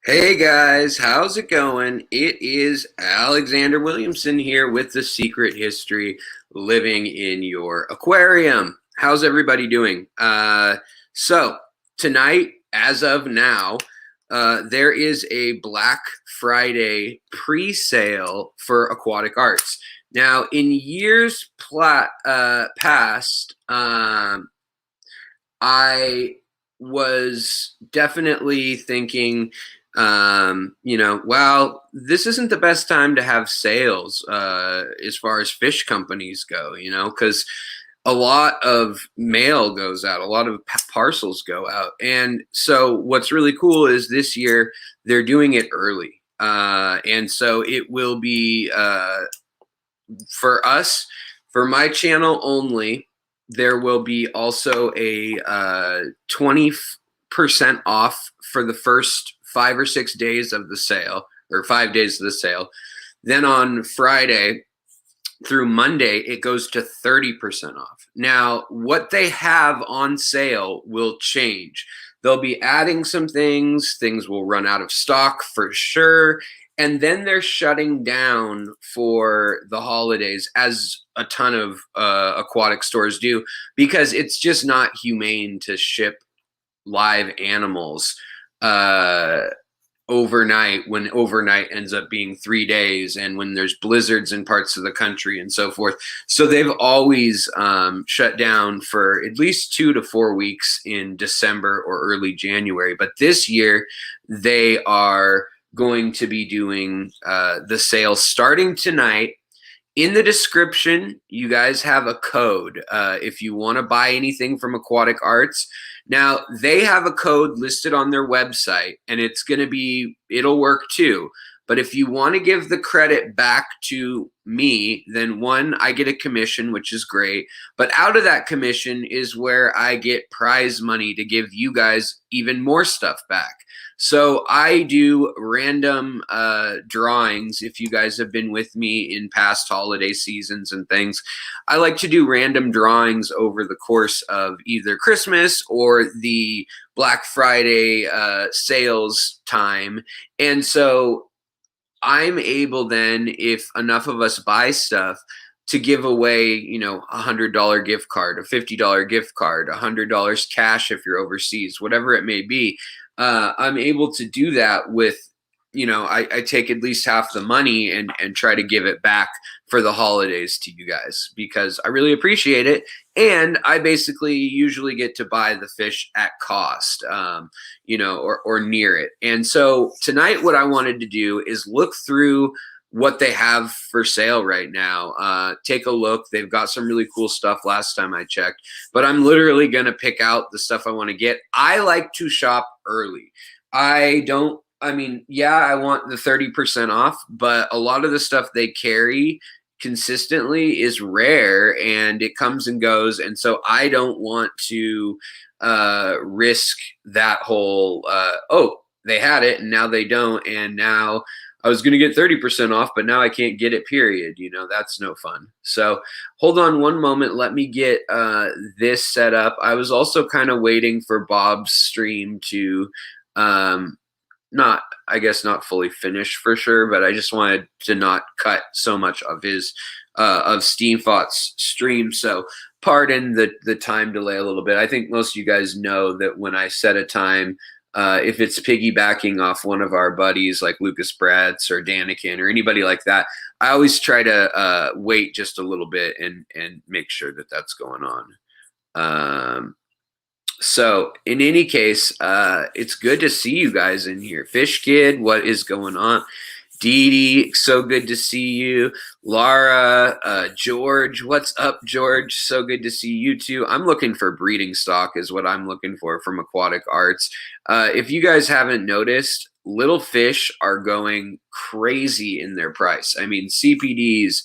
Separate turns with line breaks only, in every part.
Hey guys, how's it going? It is Alexander Williamson here with The Secret History Living in Your Aquarium. How's everybody doing? So, tonight, as of now, there is a Black Friday pre sale for Aquatic Arts. Now, in years past, I was definitely thinking, well, this isn't the best time to have sales as far as fish companies go, because a lot of mail goes out, a lot of parcels go out. And so what's really cool is this year they're doing it early. And so it will be for us, for my channel only, there will be also a 20% off for the first 5 or 6 days of the sale, or 5 days of the sale. Then on Friday through Monday, it goes to 30% off. Now, what they have on sale will change. They'll be adding some things. Things will run out of stock for sure. And then they're shutting down for the holidays, as a ton of aquatic stores do, because it's just not humane to ship live animals overnight, when overnight ends up being 3 days, and when there's blizzards in parts of the country and so forth. So they've always shut down for at least 2 to 4 weeks in December or early January. But this year they are going to be doing the sale starting tonight. In the description, you guys have a code if you want to buy anything from Aquatic Arts. Now, they have a code listed on their website, and it'll work too. But if you want to give the credit back to me, then one, I get a commission, which is great. But out of that commission is where I get prize money to give you guys even more stuff back. So I do random drawings. If you guys have been with me in past holiday seasons and things, I like to do random drawings over the course of either Christmas or the Black Friday sales time. And so I'm able then, if enough of us buy stuff, to give away, $100 gift card, a $50 gift card, $100 cash if you're overseas, whatever it may be. I'm able to do that with, I take at least half the money and try to give it back for the holidays to you guys, because I really appreciate it. And I basically usually get to buy the fish at cost, or near it. And so tonight, what I wanted to do is look through what they have for sale right now. Take a look. They've got some really cool stuff last time I checked, but I'm literally going to pick out the stuff I want to get. I like to shop early. I want the 30% off, but a lot of the stuff they carry consistently is rare and it comes and goes. And so I don't want to risk that whole, they had it and now they don't. And now I was going to get 30% off, but now I can't get it, period. That's no fun. So hold on one moment. Let me get this set up. I was also kind of waiting for Bob's stream to not fully finish for sure, but I just wanted to not cut so much of his of Steamfot's stream. So pardon the time delay a little bit. I think most of you guys know that when I set a time, if it's piggybacking off one of our buddies like Lucas Bratz or Danikin or anybody like that, I always try to wait just a little bit and make sure that that's going on. So in any case, it's good to see you guys in here. Fish Kid, what is going on? Dee Dee, so good to see you. Laura, George, what's up, George? So good to see you too. I'm looking for breeding stock is what I'm looking for from Aquatic Arts. If you guys haven't noticed, little fish are going crazy in their price. I mean, CPDs,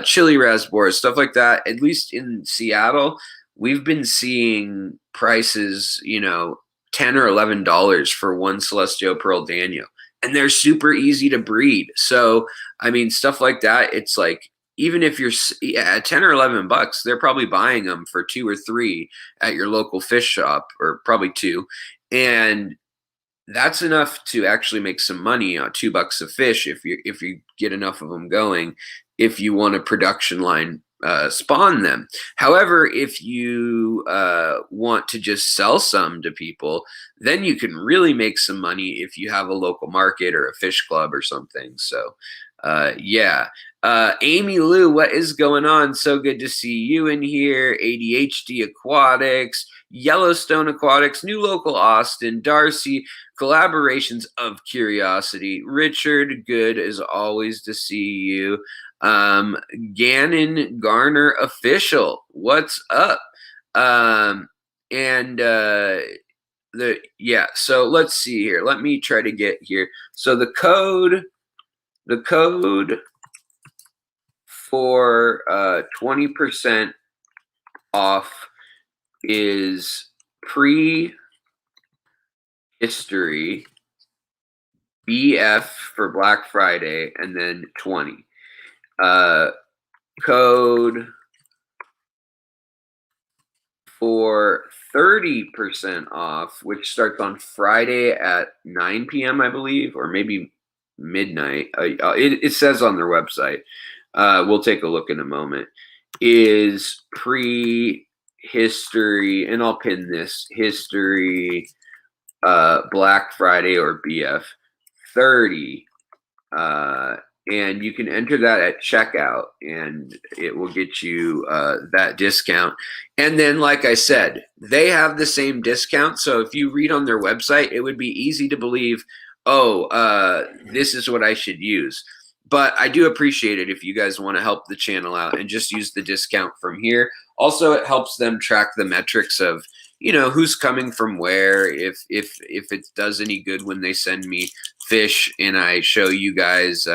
chili rasboras, stuff like that, at least in Seattle, we've been seeing prices, $10 or $11 for one Celestial Pearl Daniel. And they're super easy to breed. So, I mean, stuff like that, it's like, even if you're at 10 or 11 bucks, they're probably buying them for 2 or 3 at your local fish shop, or probably 2. And that's enough to actually make some money on $2 a fish if you get enough of them going. If you want a production line spawn them. However, if you want to just sell some to people, then you can really make some money if you have a local market or a fish club or something. So, yeah. Amy Lou, what is going on? So good to see you in here. ADHD Aquatics, Yellowstone Aquatics, New Local Austin, Darcy, Collaborations of Curiosity, Richard, good as always to see you. Gannon Garner Official, what's up? And so let's see here. Let me try to get here. So the code for 20% off is pre-history BF for Black Friday and then 20. Code for 30% off, which starts on Friday at 9 p.m., I believe, or maybe midnight. It says on their website. We'll take a look in a moment. Is pre-history, and I'll pin this, history Black Friday or BF 30. And you can enter that at checkout and it will get you that discount. And then, like I said, they have the same discount. So if you read on their website, it would be easy to believe, oh, this is what I should use. But I do appreciate it if you guys want to help the channel out and just use the discount from here. Also, it helps them track the metrics of, you know, who's coming from where, if it does any good when they send me fish and I show you guys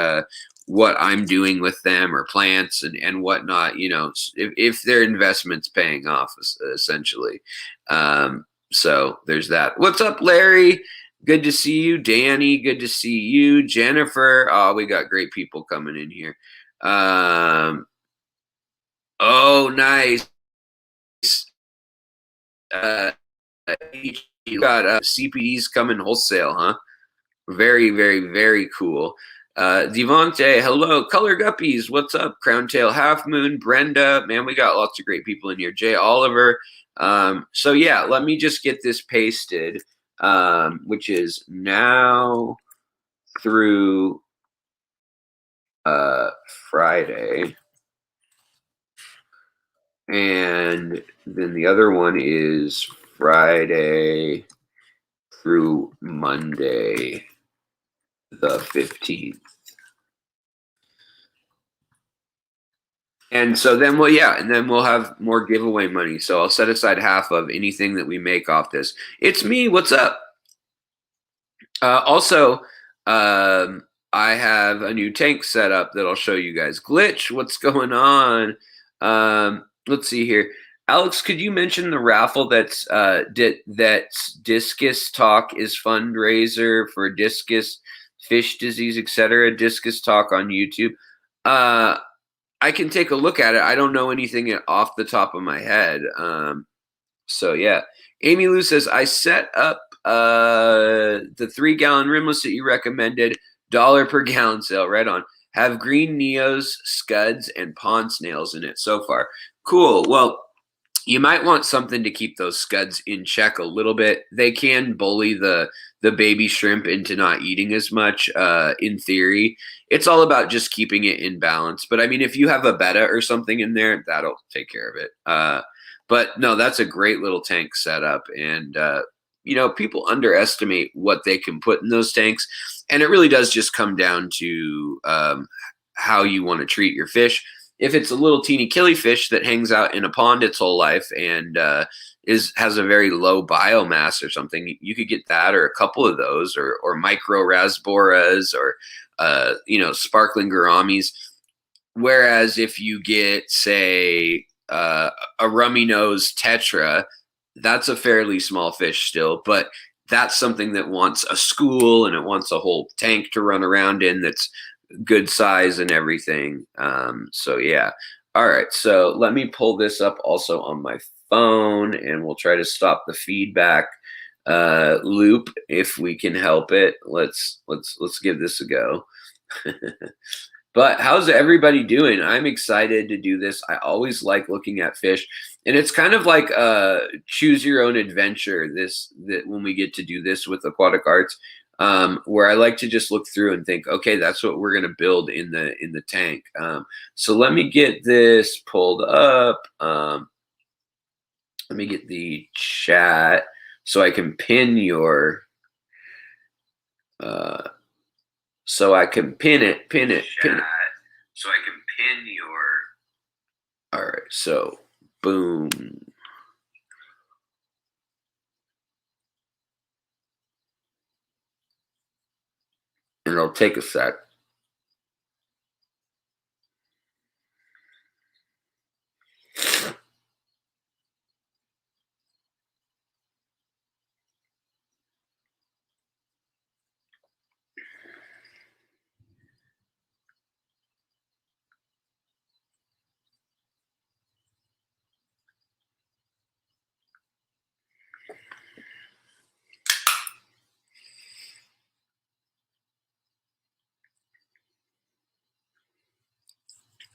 what I'm doing with them or plants and whatnot, you know, if their investment's paying off, essentially. So there's that. What's up, Larry? Good to see you. Danny, good to see you. Jennifer, oh, we got great people coming in here. Oh, nice. You got CPDs coming wholesale, huh? Very, very, very cool. Devonte, hello. Color Guppies, what's up? Crown Tail Half Moon, Brenda, man, we got lots of great people in here. Jay Oliver. So yeah, let me just get this pasted, which is now through Friday. And then the other one is Friday through Monday, the 15th. And so then we'll have more giveaway money. So I'll set aside half of anything that we make off this. It's me. What's up? Also, I have a new tank set up that I'll show you guys. Glitch, what's going on? Let's see here. Alex, could you mention the raffle that's Discus Talk is fundraiser for discus, fish disease, etc. Discus Talk on YouTube. I can take a look at it. I don't know anything off the top of my head. So yeah. Amy Lou says, I set up the 3-gallon rimless that you recommended, $1 per gallon sale, right on. Have green Neos, scuds, and pond snails in it so far. Cool. Well, you might want something to keep those scuds in check a little bit. They can bully the baby shrimp into not eating as much, in theory. It's all about just keeping it in balance. But I mean, if you have a betta or something in there, that'll take care of it. But no, that's a great little tank setup. And, you know, people underestimate what they can put in those tanks. And it really does just come down to how you want to treat your fish. If it's a little teeny killifish that hangs out in a pond its whole life and has a very low biomass or something, you could get that or a couple of those or micro rasboras or you know, sparkling gouramis. Whereas if you get, say, a rummy nose tetra, that's a fairly small fish still, but that's something that wants a school and it wants a whole tank to run around in that's good size and everything. So yeah. All right. So let me pull this up also on my phone and we'll try to stop the feedback loop if we can help it. Let's give this a go. But how's everybody doing? I'm excited to do this. I always like looking at fish, and it's kind of like choose your own adventure. That when we get to do this with Aquatic Arts, where I like to just look through and think, okay, that's what we're gonna build in the tank. So let me get this pulled up. Let me get the chat so I can pin your. So I can pin it. So I can pin your. All right, so boom. And it'll take a sec.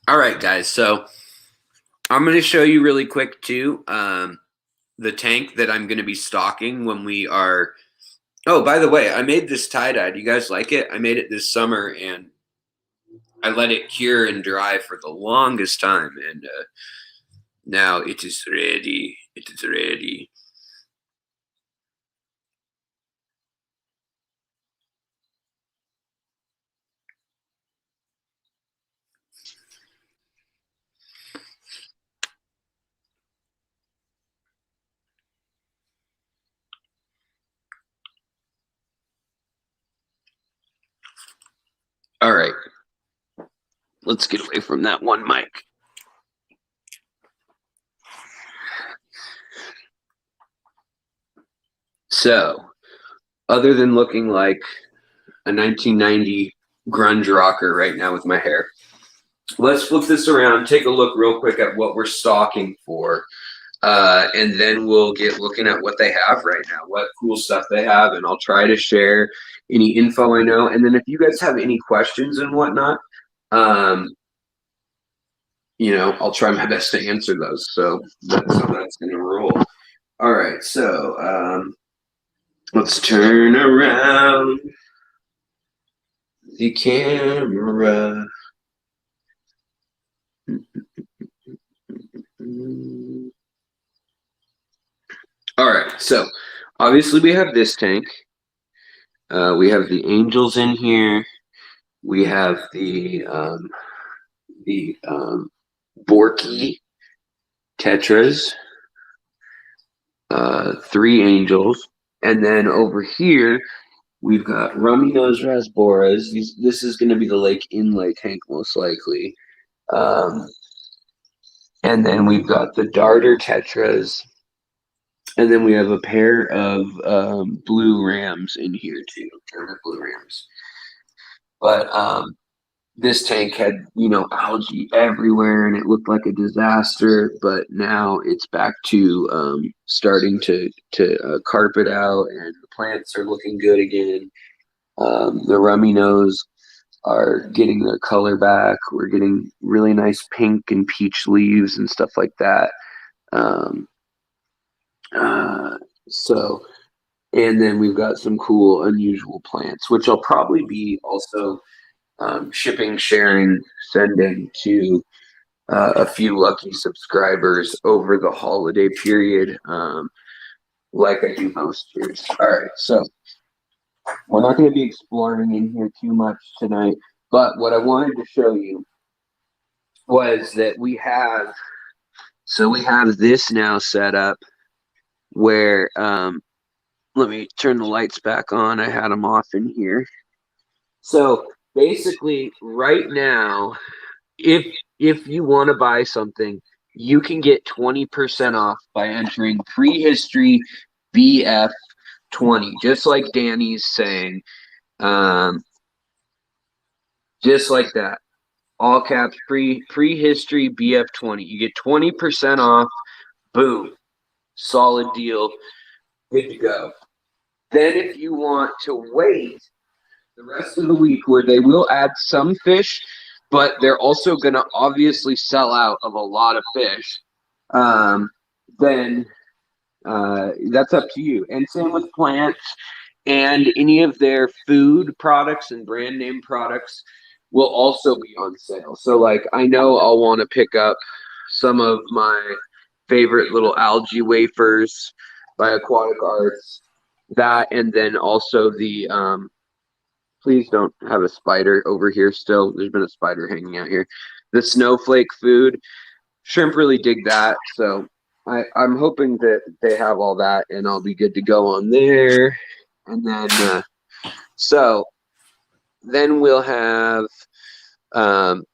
All right, guys. So I'm going to show you really quick too the tank that I'm going to be stocking when we are. Oh, by the way, I made this tie-dye. Do you guys like it? I made it this summer, and I let it cure and dry for the longest time, and now it is ready. It is ready. All right. Let's get away from that one mic. So, other than looking like a 1990 grunge rocker right now with my hair, let's flip this around, take a look real quick at what we're stocking for, and then we'll get looking at what they have right now, what cool stuff they have, and I'll try to share any info I know. And then if you guys have any questions and whatnot, you know, I'll try my best to answer those. So that's how that's going to roll. All right, so let's turn around the camera. All right, so obviously we have this tank. We have the angels in here. We have the Borky tetras, 3 angels, and then over here we've got rummy nose rasboras. This is going to be the lake inlay tank most likely, and then we've got the darter tetras, and then we have a pair of blue rams in here too, blue rams. But this tank had, you know, algae everywhere and it looked like a disaster, but now it's back to starting to carpet out, and the plants are looking good again. The rummy nose are getting their color back. We're getting really nice pink and peach leaves and stuff like that. So, and then we've got some cool, unusual plants, which I'll probably be also shipping, sharing, sending to a few lucky subscribers over the holiday period, like I do most years. All right, so we're not going to be exploring in here too much tonight, but what I wanted to show you was that we have this now set up where, let me turn the lights back on. I had them off in here. So basically right now, if you want to buy something, you can get 20% off by entering prehistory BF20, just like Danny's saying, just like that, all caps, prehistory BF20. You get 20% off. Boom, solid deal, good to go. Then if you want to wait the rest of the week, where they will add some fish, but they're also going to obviously sell out of a lot of fish, then that's up to you. And same with plants, and any of their food products and brand name products will also be on sale. So like, I know I'll want to pick up some of my favorite little algae wafers by Aquatic Arts, that, and then also the please don't have a spider over here still. There's been a spider hanging out here. The snowflake food. Shrimp really dig that. So I'm hoping that they have all that and I'll be good to go on there. And then, so then we'll have a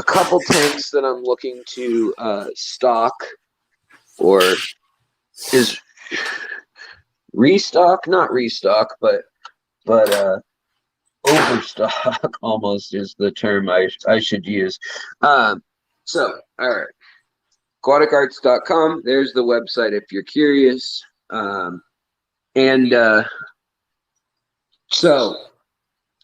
couple tanks that I'm looking to stock, or is restock, not restock, but overstock almost is the term I should use. So, all right. aquaticarts.com. There's the website if you're curious. So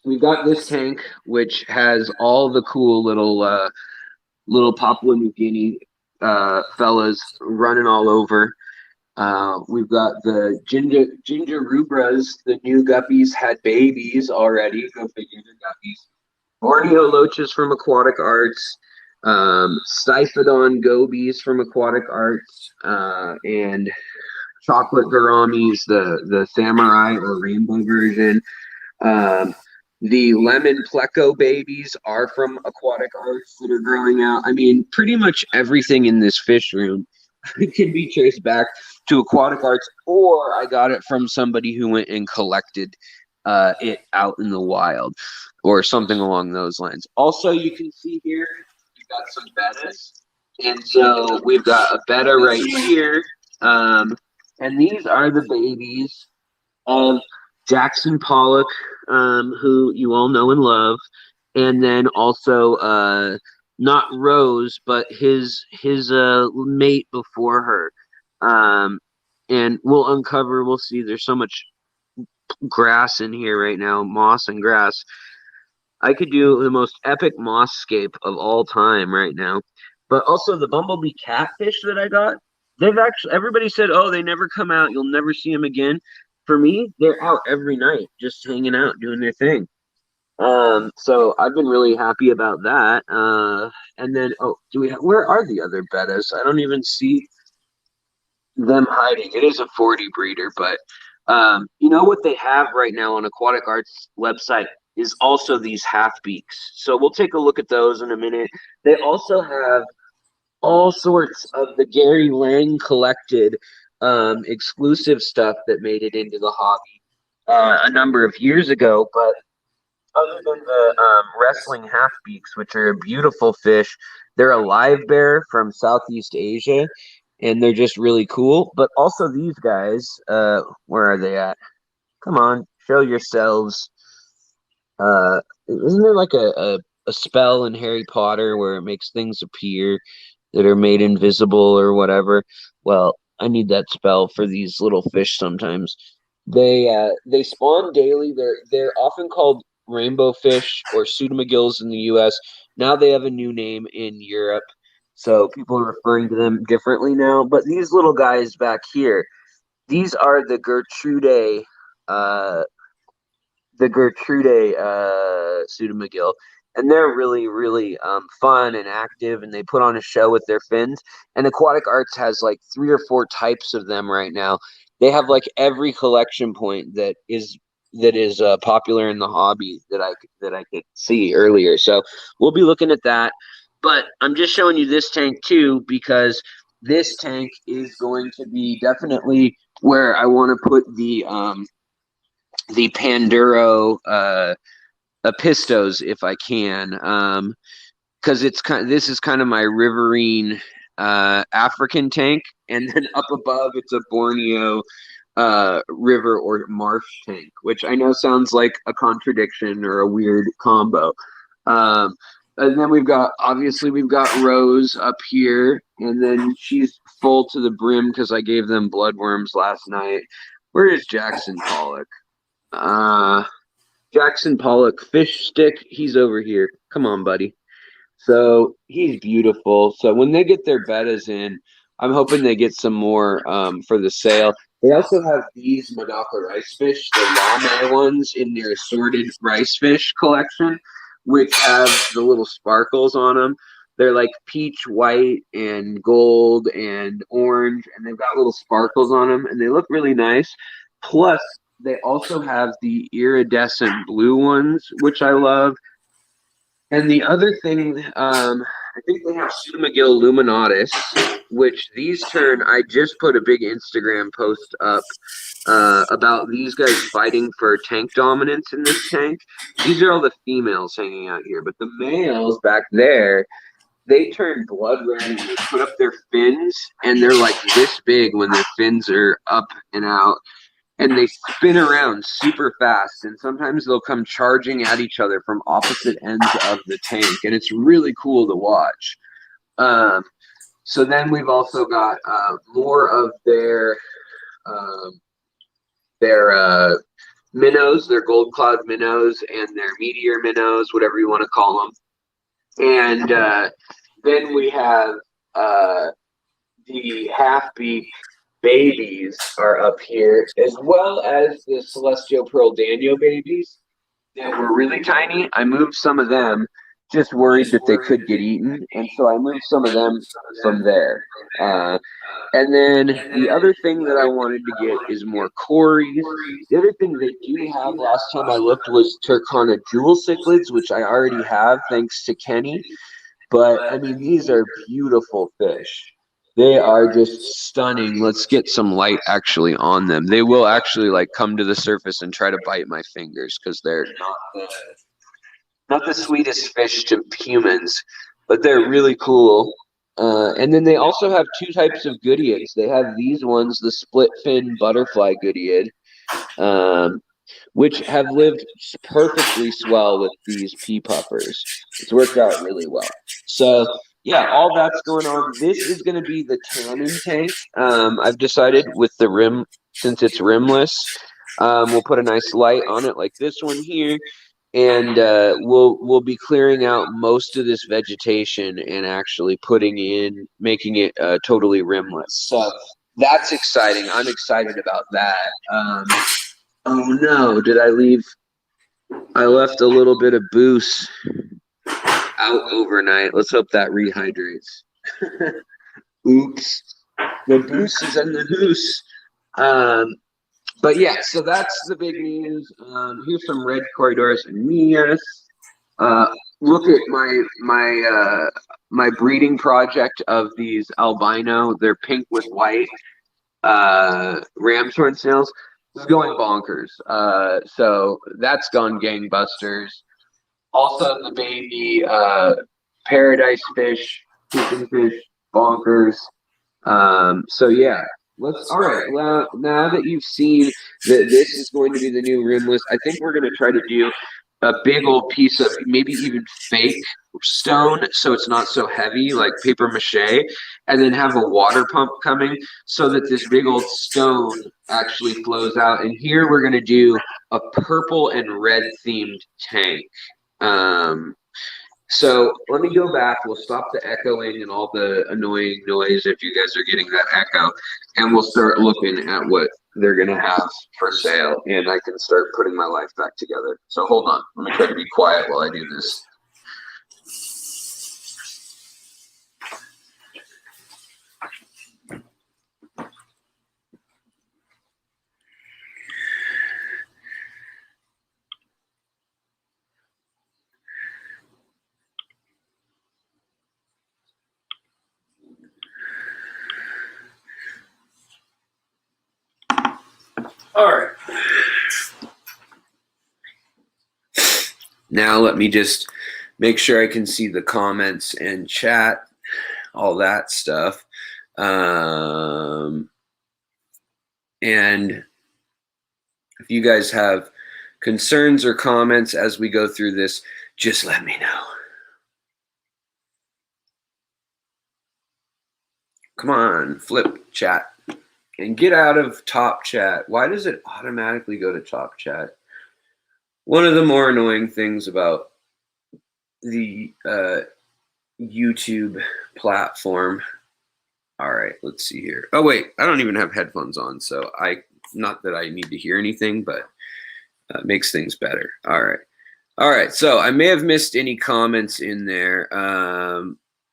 we've got this tank, which has all the cool little Papua New Guinea fellas running all over. We've got the ginger rubras. The new guppies had babies already. Go figure, the guppies. Borneo loaches from Aquatic Arts. Stiphodon gobies from Aquatic Arts. And chocolate gouramis, the samurai or rainbow version. The lemon pleco babies are from Aquatic Arts that are growing out. I mean, pretty much everything in this fish room can be traced back to Aquatic Arts, or I got it from somebody who went and collected it out in the wild, or something along those lines. Also, you can see here, we've got some bettas. And so we've got a betta right here. And these are the babies of Jackson Pollock, who you all know and love. And then also not Rose, but his mate before her. And we'll see, there's so much grass in here right now, moss and grass. I could do the most epic moss-scape of all time right now. But also the bumblebee catfish that I got, everybody said, oh, they never come out, you'll never see them again. For me, they're out every night, just hanging out, doing their thing. So I've been really happy about that. And then, where are the other bettas? I don't even see them hiding. It is a 40 breeder, but you know what they have right now on Aquatic Arts website is also these half beaks. So we'll take a look at those in a minute. They also have all sorts of the Gary Lang collected exclusive stuff that made it into the hobby a number of years ago. But other than the wrestling half beaks, which are a beautiful fish, they're a live bear from Southeast Asia, and they're just really cool. But also these guys, where are they at? Come on, show yourselves. Isn't there like a spell in Harry Potter where it makes things appear that are made invisible or whatever? Well, I need that spell for these little fish sometimes. They spawn daily. They're often called rainbow fish or pseudomagills in the US. Now they have a new name in Europe, so people are referring to them differently now. But these little guys back here, these are the Gertrude pseudomagill, and they're really, really fun and active, and they put on a show with their fins. And Aquatic Arts has like 3 or 4 types of them right now. They have like every collection point that is popular in the hobby that I could see earlier. So we'll be looking at that. But I'm just showing you this tank too, because this tank is going to be definitely where I want to put the Panduro Apistos if I can, because this is kind of my riverine African tank, and then up above it's a Borneo river or marsh tank, which I know sounds like a contradiction or a weird combo. And then we've got Rose up here, and then she's full to the brim because I gave them bloodworms last night. Where is Jackson Pollock? Jackson Pollock fish stick. He's over here. Come on, buddy. So he's beautiful. So when they get their bettas in, I'm hoping they get some more for the sale. They also have these Madaka rice fish, the Lame ones, in their assorted rice fish collection, which have the little sparkles on them. They're like peach, white, and gold, and orange, and they've got little sparkles on them, and they look really nice. Plus, they also have the iridescent blue ones, which I love. And the other thing, I think they have Sumagill luminatus, which these turn. I just put a big Instagram post up about these guys fighting for tank dominance in this tank. These are all the females hanging out here, but the males back there, they turn blood red and they put up their fins, and they're like this big when their fins are up and out. And they spin around super fast, and sometimes they'll come charging at each other from opposite ends of the tank, and it's really cool to watch. So then we've also got more of their minnows, their gold cloud minnows, and their meteor minnows, whatever you want to call them. And then we have the half-beak babies are up here, as well as the Celestial Pearl Daniel babies that were really tiny. I moved some of them, just worried that they could get eaten, and so I moved some of them from there. And then the other thing that I wanted to get is more cories. The other thing they do have last time I looked was Turkana jewel cichlids, which I already have thanks to Kenny. But I mean, these are beautiful fish. They are just stunning. Let's get some light actually on them. They will actually like come to the surface and try to bite my fingers because they're not the sweetest fish to humans, but they're really cool. And then they also have two types of goodeids. They have these ones, the split fin butterfly goodeiid, which have lived perfectly swell with these pea puffers. It's worked out really well. So yeah, all that's going on. This is going to be the tanning tank. I've decided with the rim, since it's rimless, we'll put a nice light on it like this one here, and we'll be clearing out most of this vegetation and actually making it totally rimless. So that's exciting. I'm excited about that. Oh no, did I leave? I left a little bit of booze out overnight. Let's hope that rehydrates. Oops. The booze is in the hoose. But yeah, so that's the big news. Here's some red corridors and Mias. Look at my breeding project of these albino. They're pink with white ram's horn snails. It's going bonkers. So that's gone gangbusters. Also, the baby paradise fish, kissing fish, bonkers. So yeah, all right. Well, now that you've seen that this is going to be the new rimless, I think we're going to try to do a big old piece of maybe even fake stone so it's not so heavy, like paper mache, and then have a water pump coming so that this big old stone actually flows out. And here we're going to do a purple and red themed tank. So let me go back. We'll stop the echoing and all the annoying noise if you guys are getting that echo, and we'll start looking at what they're going to have for sale, and I can start putting my life back together. So hold on. Let me try to be quiet while I do this. All right. Now let me just make sure I can see the comments and chat, all that stuff. And if you guys have concerns or comments as we go through this, just let me know. Come on, flip chat. and get out of top chat. Why does it automatically go to top chat? One of the more annoying things about the YouTube platform. All right, let's see here. Oh wait, I don't even have headphones on, so not that I need to hear anything, but makes things better. All right. So I may have missed any comments in there.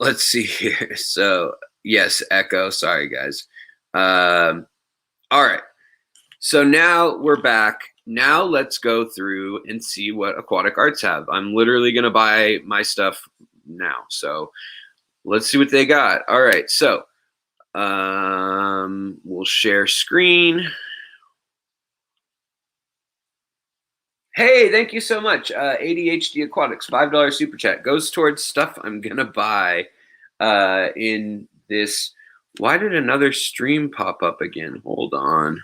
Let's see here. So yes, echo. Sorry, guys. All right. So now we're back. Now let's go through and see what Aquatic Arts have. I'm literally going to buy my stuff now. So let's see what they got. All right. So we'll share screen. Hey, thank you so much. ADHD Aquatics, $5 super chat goes towards stuff I'm going to buy in this. Why did another stream pop up again? Hold on.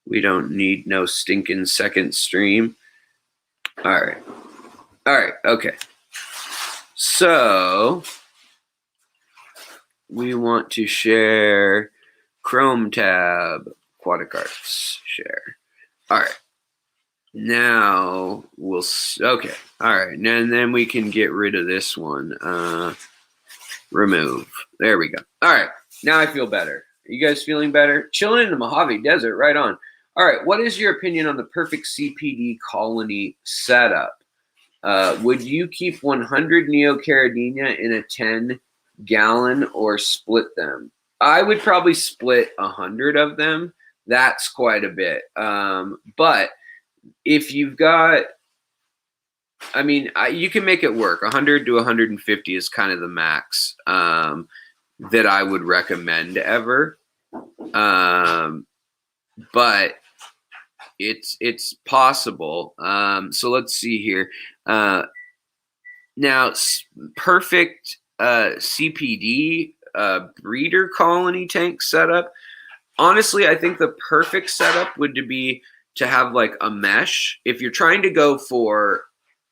We don't need no stinking second stream. All right. Okay. So we want to share Chrome tab, Aquatic Arts, share. All right. Now we'll, okay. All right. And then we can get rid of this one. Remove. There we go. All right. Now I feel better. Are you guys feeling better? Chilling in the Mojave Desert. Right on. All right. What is your opinion on the perfect CPD colony setup? Would you keep 100 Neocaridina in a 10-gallon or split them? I would probably split 100 of them. That's quite a bit. But if you've got, I mean, you can make it work. 100 to 150 is kind of the max that I would recommend ever. But it's possible. So let's see here. Now, perfect CPD breeder colony tank setup. Honestly, I think the perfect setup would be to have like a mesh. If you're trying to go for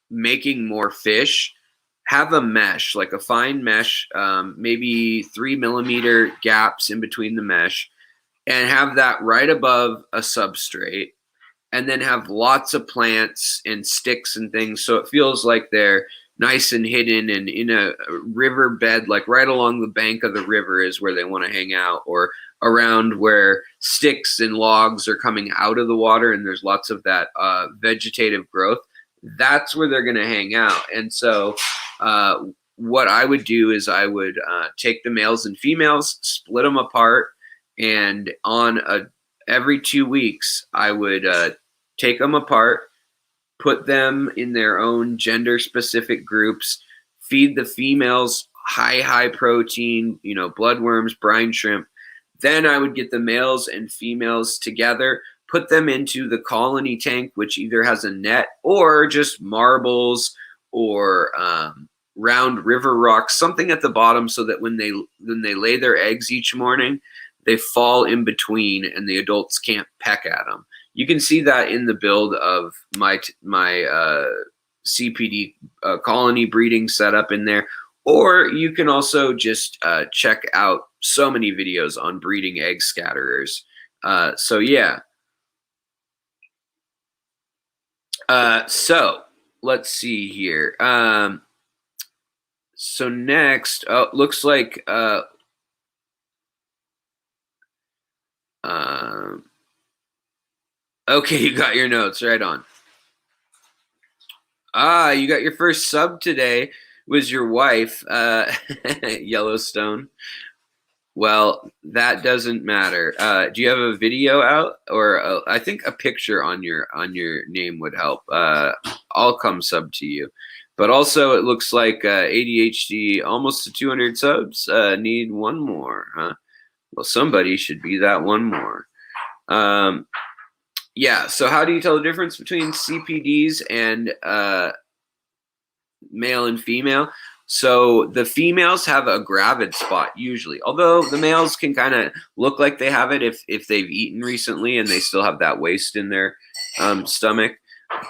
making more fish, have a mesh, like a fine mesh, maybe 3mm gaps in between the mesh, and have that right above a substrate, and then have lots of plants and sticks and things, so it feels like they're nice and hidden and in a river bed, like right along the bank of the river is where they want to hang out, or around where sticks and logs are coming out of the water and there's lots of that vegetative growth. That's where they're going to hang out. And so what I would do is I would take the males and females, split them apart, and every 2 weeks I would take them apart, put them in their own gender-specific groups, feed the females high protein, bloodworms, brine shrimp. Then I would get the males and females together, put them into the colony tank, which either has a net or just marbles or round river rocks, something at the bottom, so that when they lay their eggs each morning, they fall in between and the adults can't peck at them. You can see that in the build of my CPD colony breeding setup in there. Or you can also just check out so many videos on breeding egg scatterers. So yeah. So let's see here. So next, looks like okay, you got your notes right on. You got your first sub today. Was your wife Yellowstone? Well, that doesn't matter. Do you have a video out, or I think a picture on your name would help? I'll come sub to you. But also, it looks like ADHD almost to 200 subs. Need one more, huh? Well, somebody should be that one more. Yeah. So, how do you tell the difference between CPDs and male and female? So the females have a gravid spot usually, although the males can kind of look like they have it if they've eaten recently and they still have that waste in their stomach.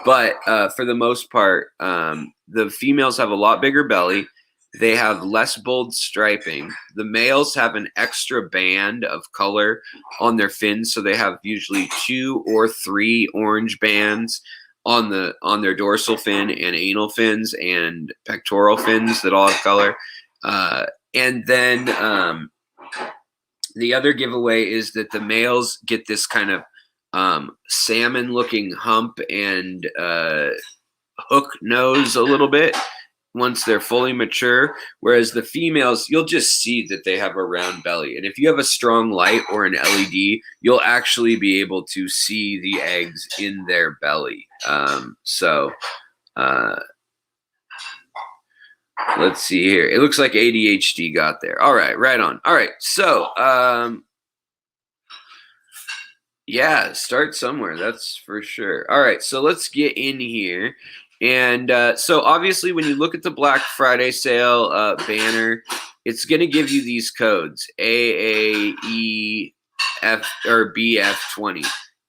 But for the most part, the females have a lot bigger belly. They have less bold striping. The males have an extra band of color on their fins, so they have usually 2 or 3 orange bands on their dorsal fin and anal fins and pectoral fins that all have color. And then the other giveaway is that the males get this kind of salmon-looking hump and hook nose a little bit once they're fully mature, whereas the females, you'll just see that they have a round belly. And if you have a strong light or an LED, you'll actually be able to see the eggs in their belly. Let's see here. It looks like ADHD got there. All right, right on. All right, so yeah, start somewhere, that's for sure. All right, so let's get in here. And so obviously when you look at the Black Friday sale banner, it's going to give you these codes, AAEF or BF20.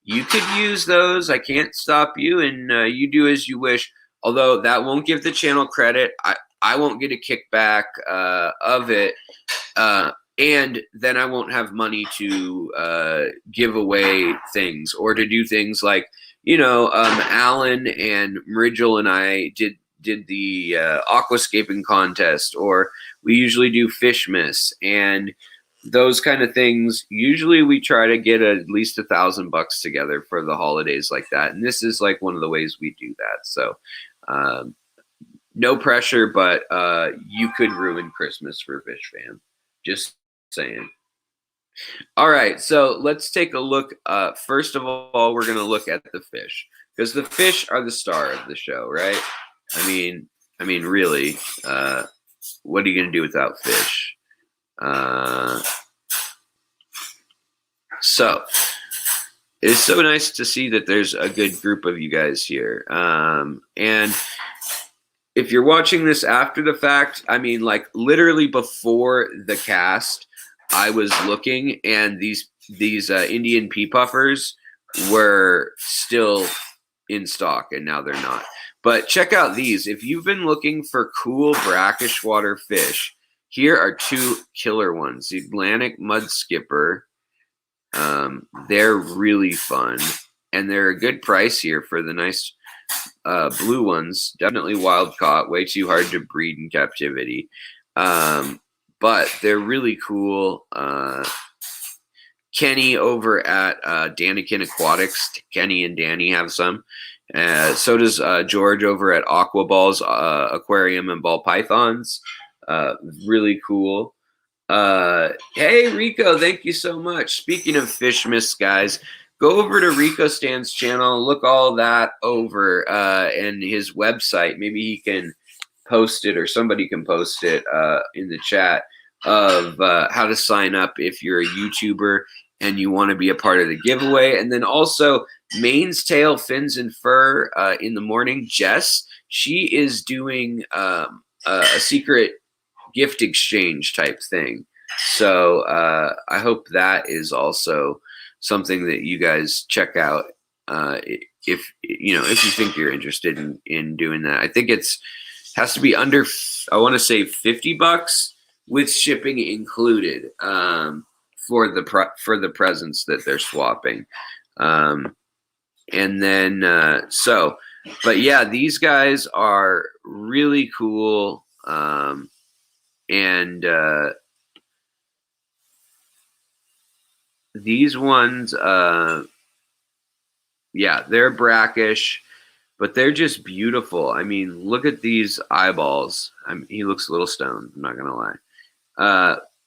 You could use those. I can't stop you, and you do as you wish, although that won't give the channel credit. I won't get a kickback of it. And then I won't have money to give away things or to do things like, you know, Alan and Mrigel and I did the aquascaping contest, or we usually do fish miss and those kind of things. Usually we try to get at least $1,000 together for the holidays like that. And this is like one of the ways we do that. So no pressure, but you could ruin Christmas for Fish Fam. Just saying. All right, so let's take a look. First of all, we're going to look at the fish, because the fish are the star of the show, right? I mean, really, what are you going to do without fish? So it's so nice to see that there's a good group of you guys here. And if you're watching this after the fact, I mean, like literally before the cast, I was looking, and these Indian pea puffers were still in stock, and now they're not. But check out these. If you've been looking for cool brackish water fish, here are 2 killer ones. The Atlantic Mud Skipper. They're really fun, and they're a good price here for the nice blue ones. Definitely wild caught, way too hard to breed in captivity. But they're really cool. Kenny over at Danikin Aquatics, Kenny and Danny have some. So does George over at Aqua Balls Aquarium and Ball Pythons. Really cool. Hey, Rico, thank you so much. Speaking of fish miss, guys, go over to Rico Stan's channel, look all that over, and his website. Maybe he can post it, or somebody can post it in the chat, of how to sign up if you're a YouTuber and you want to be a part of the giveaway. And then also Maine's Tail Fins and Fur in the morning. Jess, she is doing a secret gift exchange type thing. So I hope that is also something that you guys check out if you think you're interested in doing that. I think has to be under, I want to say $50 with shipping included for the presents that they're swapping. And then but yeah, these guys are really cool. And these ones, yeah, they're brackish, but they're just beautiful. I mean, look at these eyeballs. He looks a little stoned, I'm not gonna lie.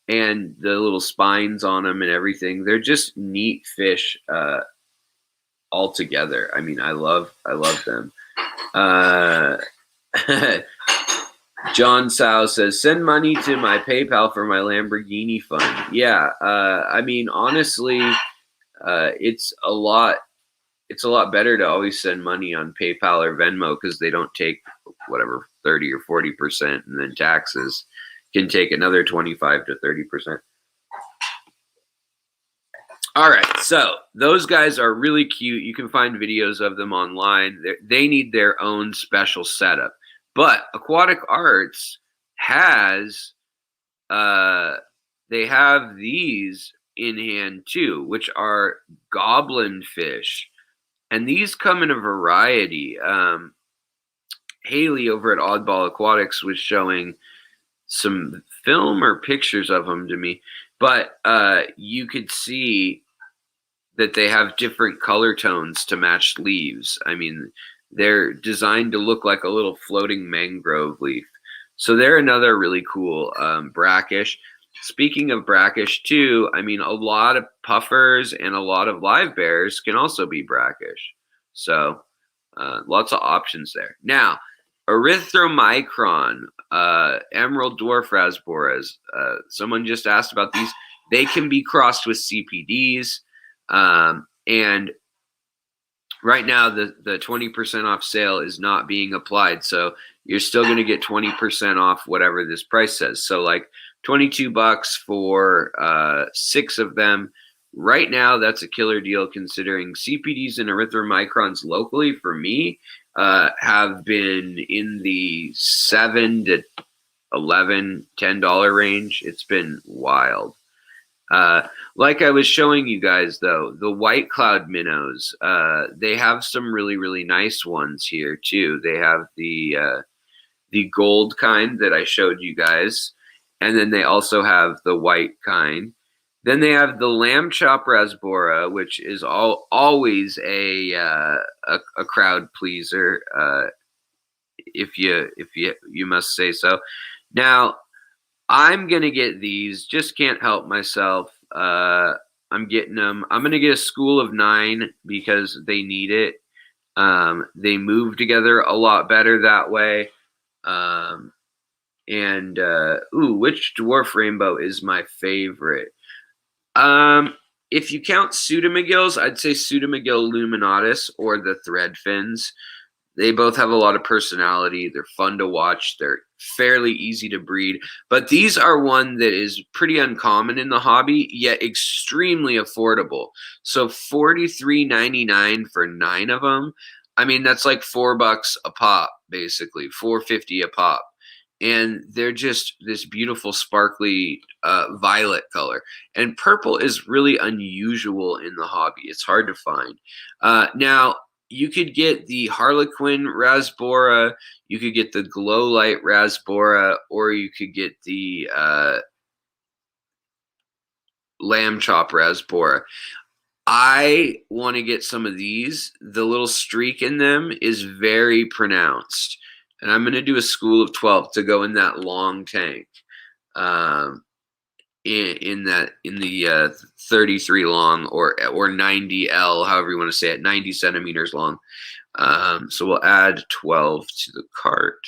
And the little spines on them and everything. They're just neat fish all together. I mean, I love them. John Sow says, send money to my PayPal for my Lamborghini fund. Yeah, I mean, honestly, it's a lot better to always send money on PayPal or Venmo, because they don't take whatever 30 or 40%, and then taxes can take another 25 to 30%. All right, so those guys are really cute. You can find videos of them online. They need their own special setup. But Aquatic Arts has they have these in hand too, which are goblin fish, and these come in a variety. Haley over at Oddball Aquatics was showing some film or pictures of them to me, but you could see that they have different color tones to match leaves. I mean, they're designed to look like a little floating mangrove leaf. So they're another really cool brackish. Speaking of brackish too, I mean, a lot of puffers and a lot of live bears can also be brackish. So lots of options there. Now, erythromicron, emerald dwarf rasboras. Someone just asked about these. They can be crossed with CPDs. And right now the 20% off sale is not being applied. So you're still going to get 20% off whatever this price says. So like $22 for 6 of them. Right now, that's a killer deal considering CPDs and erythromicrons locally for me have been in the $7 to $11, $10 range. It's been wild. Like I was showing you guys, though, the white cloud minnows, they have some really, really nice ones here, too. They have the gold kind that I showed you guys, and then they also have the white kind. Then they have the lamb chop rasbora, which is always a crowd pleaser, if you must say so. Now, I'm gonna get these. Just can't help myself. I'm getting them. I'm gonna get a school of 9 because they need it. They move together a lot better that way. Which dwarf rainbow is my favorite? If you count pseudomcgills, I'd say pseudomcgill luminatus or the thread fins. They both have a lot of personality. They're fun to watch. They're fairly easy to breed. But these are one that is pretty uncommon in the hobby, yet extremely affordable. So $43.99 for 9 of them. I mean, that's like $4 a pop, basically, $4.50 a pop. And they're just this beautiful, sparkly violet color. And purple is really unusual in the hobby. It's hard to find. Now, you could get the Harlequin rasbora, you could get the glow light rasbora, or you could get the lamb chop rasbora. I want to get some of these. The little streak in them is very pronounced. And I'm going to do a school of 12 to go in that long tank. In the 33 long or 90L, however you want to say it, 90 centimeters long. So we'll add 12 to the cart.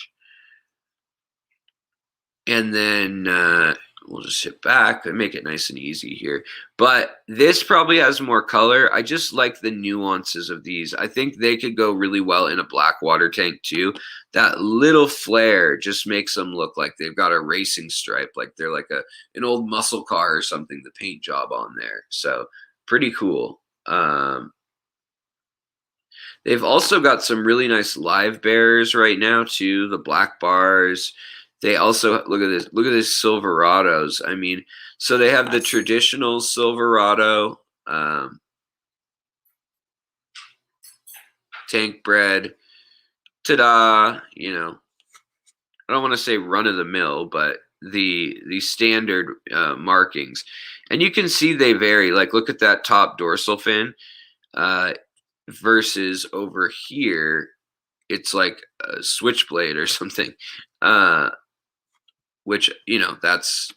And then we'll just hit back and make it nice and easy here. But this probably has more color. I just like the nuances of these. I think they could go really well in a black water tank too. That little flare just makes them look like they've got a racing stripe, like they're like an old muscle car or something, the paint job on there. So pretty cool. They've also got some really nice live bears right now too, the black bars. They also, look at this, Silverados. I mean, so they have the traditional Silverado, tank bred, ta-da, you know, I don't want to say run of the mill, but the standard markings. And you can see they vary. Like, look at that top dorsal fin versus over here, it's like a switchblade or something. Which, you know, that's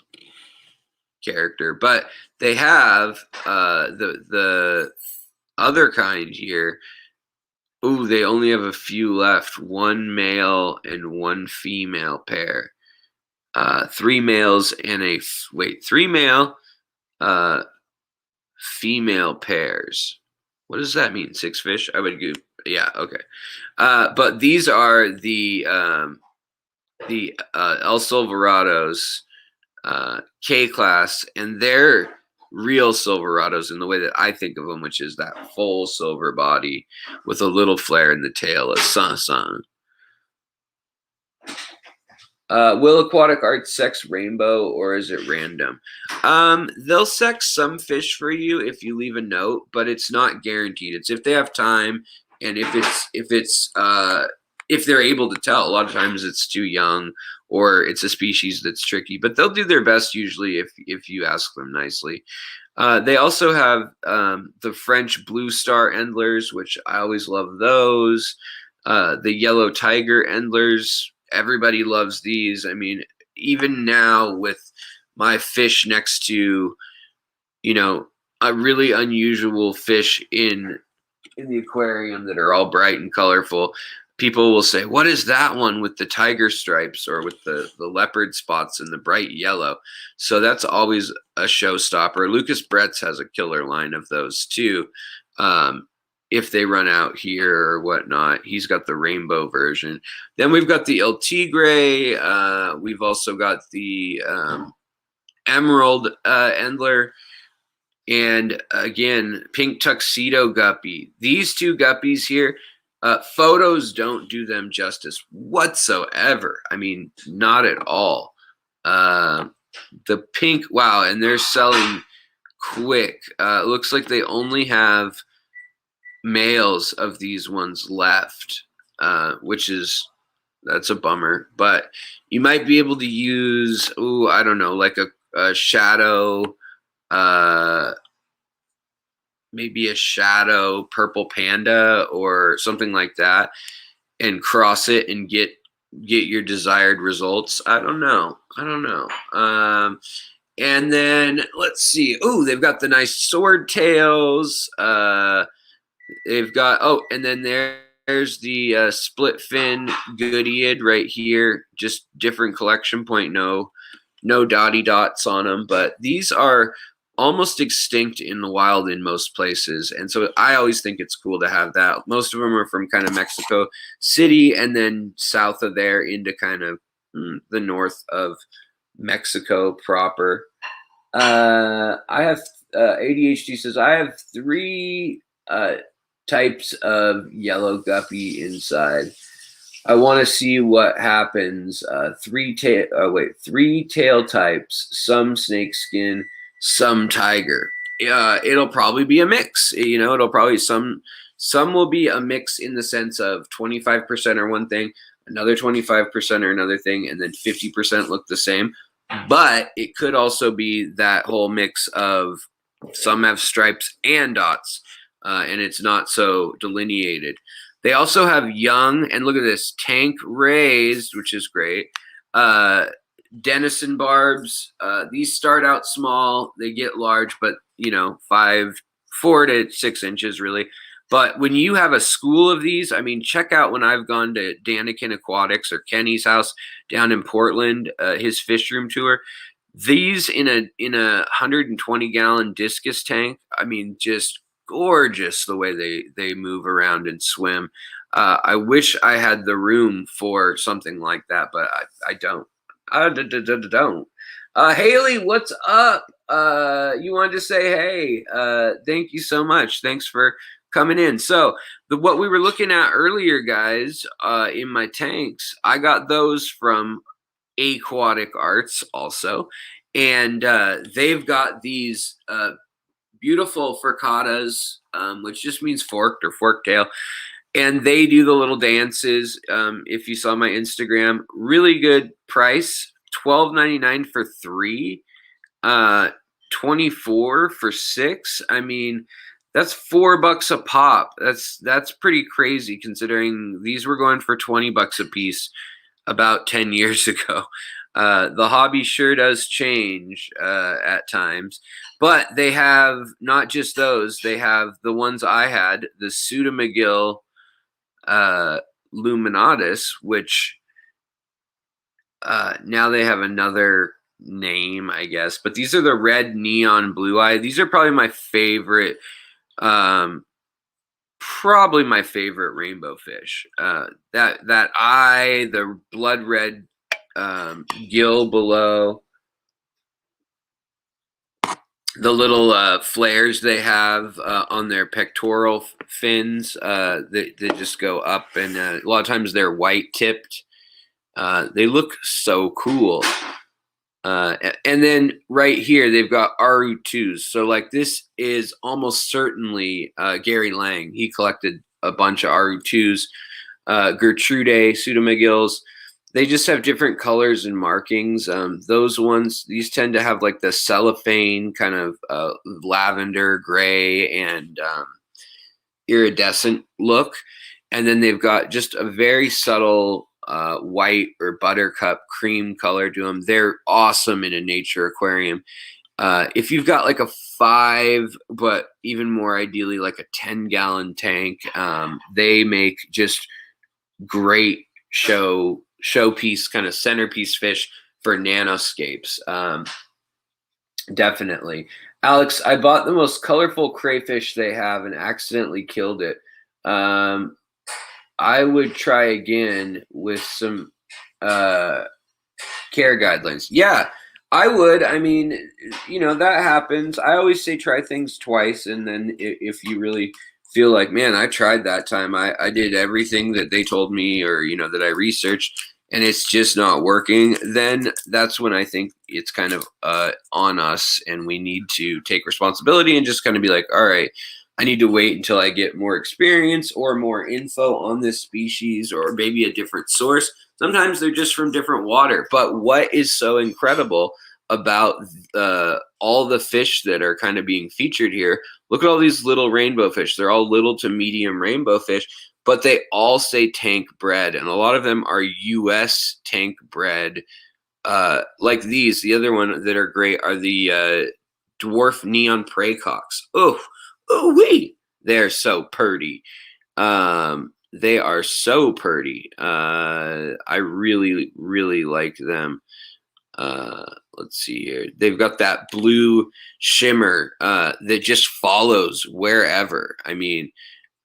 character. But they have the other kind here. Ooh, they only have a few left. 1 male and 1 female pair. 3 males and 3 male female pairs. What does that mean? 6 fish? I would go, yeah, okay. But these are the El Silverados K-class, and they're real Silverados in the way that I think of them, which is that full silver body with a little flare in the tail, a sun. Will Aquatic Arts sex rainbow or is it random? They'll sex some fish for you if you leave a note, but it's not guaranteed. It's if they have time and if they're able to tell. A lot of times it's too young or it's a species that's tricky, but they'll do their best usually if you ask them nicely. They also have the French blue star endlers, which I always love those. The yellow tiger endlers, everybody loves these. I mean, even now with my fish next to, a really unusual fish in the aquarium that are all bright and colorful, people will say, what is that one with the tiger stripes or with the leopard spots and the bright yellow? So that's always a showstopper. Lucas Bretz has a killer line of those too. If they run out here or whatnot, he's got the rainbow version. Then we've got the El Tigre. We've also got the Emerald Endler. And again, pink tuxedo guppy. These two guppies here, photos don't do them justice whatsoever. I mean, not at all. The pink, wow, and they're selling quick. Looks like they only have males of these ones left, that's a bummer. But you might be able to use, I don't know, like a shadow, maybe a shadow purple panda or something like that, and cross it and get your desired results. I don't know. And then let's see. They've got the nice sword tails. They've got and then there's the split fin goodied right here. Just different collection point. No dotty dots on them, but these are almost extinct in the wild in most places, and so I always think it's cool to have that. Most of them are from kind of Mexico City and then south of there into kind of the north of Mexico proper. I have ADHD says I have 3 types of yellow guppy inside. I want to see what happens. 3 tail types, some snakeskin, some tiger. It'll probably be a mix. It'll probably some will be a mix in the sense of 25% are one thing, another 25% are another thing, and then 50% look the same. But it could also be that whole mix of some have stripes and dots, and it's not so delineated. They also have young, and look at this, tank raised, which is great. Denison barbs. These start out small, they get large, but 4 to 6 inches really. But when you have a school of these, I mean, check out when I've gone to Danikin Aquatics or Kenny's house down in Portland, his fish room tour. These in a 120-gallon discus tank. I mean, just gorgeous the way they move around and swim. I wish I had the room for something like that, but I don't. Don't. Haley, what's up? You wanted to say hey. Thank you so much. Thanks for coming in. So what we were looking at earlier, guys, in my tanks, I got those from Aquatic Arts also, and they've got these beautiful furcadas, which just means forked or fork tail. And they do the little dances. If you saw my Instagram, really good price, $12.99 for 3, $24 for 6. I mean, that's $4 a pop. That's pretty crazy considering these were going for $20 a piece about 10 years ago. The hobby sure does change at times, but they have not just those. They have the ones I had, the Pseudomagil luminatus, which now they have another name, I guess, but these are the red neon blue eye. These are probably my favorite rainbow fish. That eye, the blood red gill below, the little flares they have on their pectoral fins that just go up, and a lot of times they're white tipped. They look so cool. And then right here, they've got Aru2s. So like this is almost certainly Gary Lang. He collected a bunch of Aru2s, Gertrude, Pseudomagills. They just have different colors and markings. Those ones, these tend to have like the cellophane kind of lavender, gray, and iridescent look. And then they've got just a very subtle white or buttercup cream color to them. They're awesome in a nature aquarium. If you've got like a 5, but even more ideally like a 10-gallon tank, they make just great showpiece kind of centerpiece fish for nanoscapes. Definitely. Alex, I bought the most colorful crayfish they have and accidentally killed it. I would try again with some care guidelines. Yeah, I would. I mean, that happens. I always say try things twice, and then if you really feel like, man, I tried that time, I did everything that they told me, or that I researched, and it's just not working, then that's when I think it's kind of on us, and we need to take responsibility and just kind of be like, all right, I need to wait until I get more experience or more info on this species, or maybe a different source. Sometimes they're just from different water. But what is so incredible about all the fish that are kind of being featured here? Look at all these little rainbow fish. They're all little to medium rainbow fish, but they all say tank bred, and a lot of them are U.S. tank bred. Like these, the other one that are great are the dwarf neon praycocks. Oh wee! They're so purty. They are so purty. I really, really like them. Let's see here. They've got that blue shimmer that just follows wherever. I mean,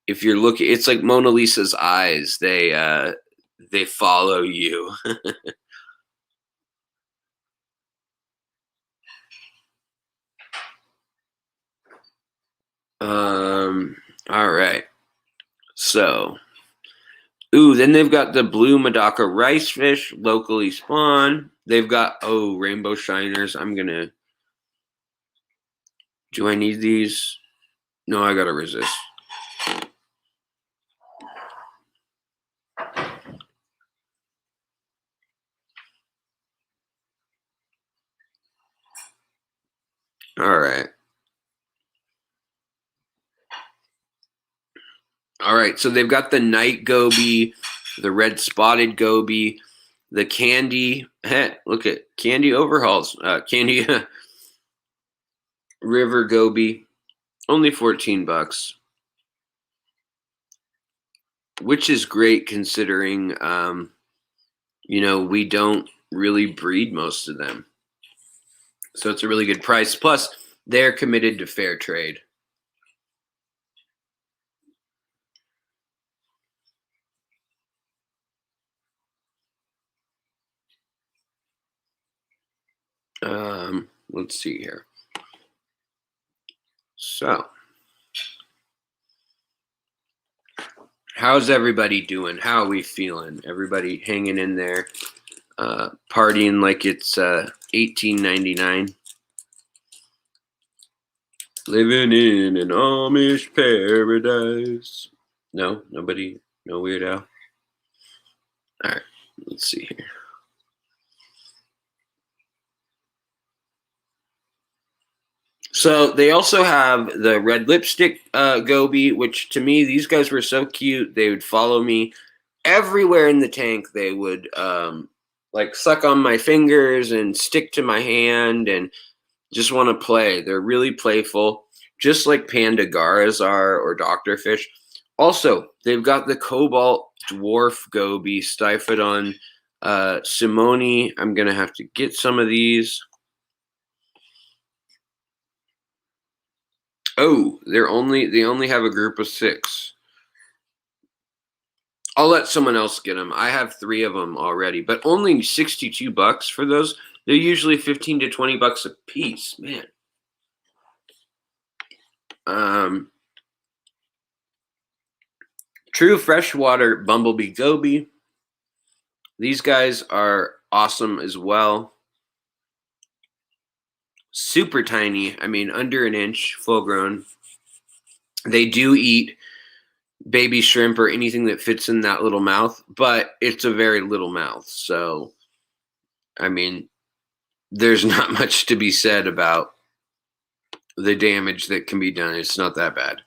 if you're looking, it's like Mona Lisa's eyes. They follow you. All right. So, then they've got the blue Madaka rice fish, locally spawned. They've got rainbow shiners. Do I need these? No, I gotta resist. All right. All right, so they've got the night goby, the red spotted goby, the candy. Look at candy overhauls. Candy river goby, only $14, which is great considering we don't really breed most of them, so it's a really good price. Plus, they're committed to fair trade. Let's see here. So, how's everybody doing? How are we feeling? Everybody hanging in there, partying like it's 1899, living in an Amish paradise. No, nobody, no Weird Al. All right, let's see here. So they also have the red lipstick goby, which to me, these guys were so cute. They would follow me everywhere in the tank. They would like suck on my fingers and stick to my hand and just want to play. They're really playful, just like panda garas are, or doctorfish. Also, they've got the cobalt dwarf goby, Styphodon simoni. I'm gonna have to get some of these. Oh, they only have a group of 6. I'll let someone else get them. I have 3 of them already, but only $62 for those. They're usually $15 to $20 a piece, man. True freshwater bumblebee goby. These guys are awesome as well. Super tiny. I mean, under an inch, full grown. They do eat baby shrimp or anything that fits in that little mouth, but it's a very little mouth. So, I mean, there's not much to be said about the damage that can be done. It's not that bad.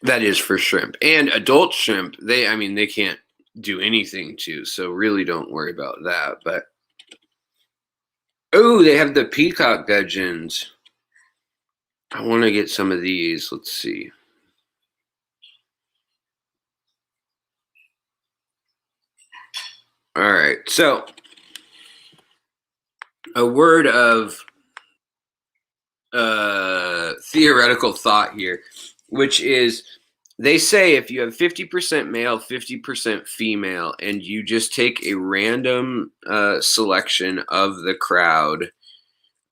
That is for shrimp. And adult shrimp, they can't do anything to, so really don't worry about that. But oh, they have the peacock gudgeons. I want to get some of these. Let's see. All right. So, a word of theoretical thought here, which is they say if you have 50% male, 50% female, and you just take a random selection of the crowd,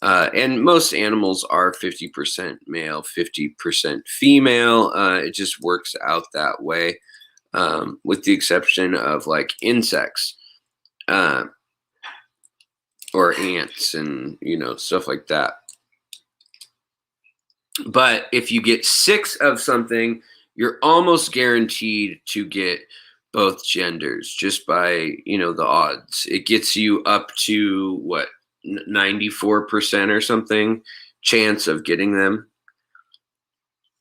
and most animals are 50% male, 50% female. It just works out that way, with the exception of like insects or ants and, stuff like that. But if you get 6 of something, you're almost guaranteed to get both genders just by, the odds. It gets you up to what, 94% or something chance of getting them.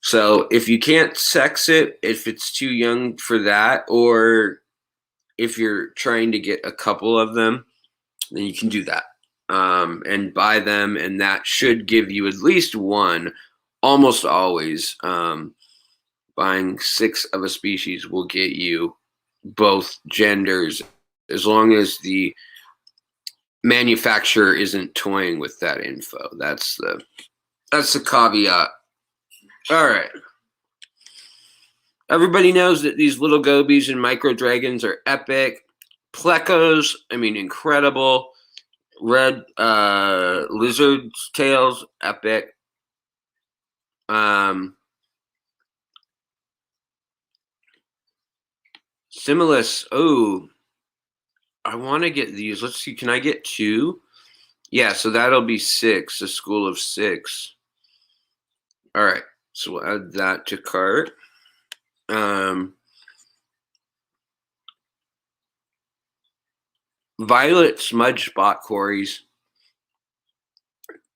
So if you can't sex it, if it's too young for that, or if you're trying to get a couple of them, then you can do that, and buy them, and that should give you at least one. Almost always, buying 6 of a species will get you both genders, as long as the manufacturer isn't toying with that info. That's the caveat. All right. Everybody knows that these little gobies and micro dragons are epic. Plecos, incredible. Red lizard tails, epic. Similis. Oh, I want to get these. Let's see. Can I get 2? Yeah, so that'll be 6. A school of 6. All right. So we'll add that to cart. Violet smudge spot cories.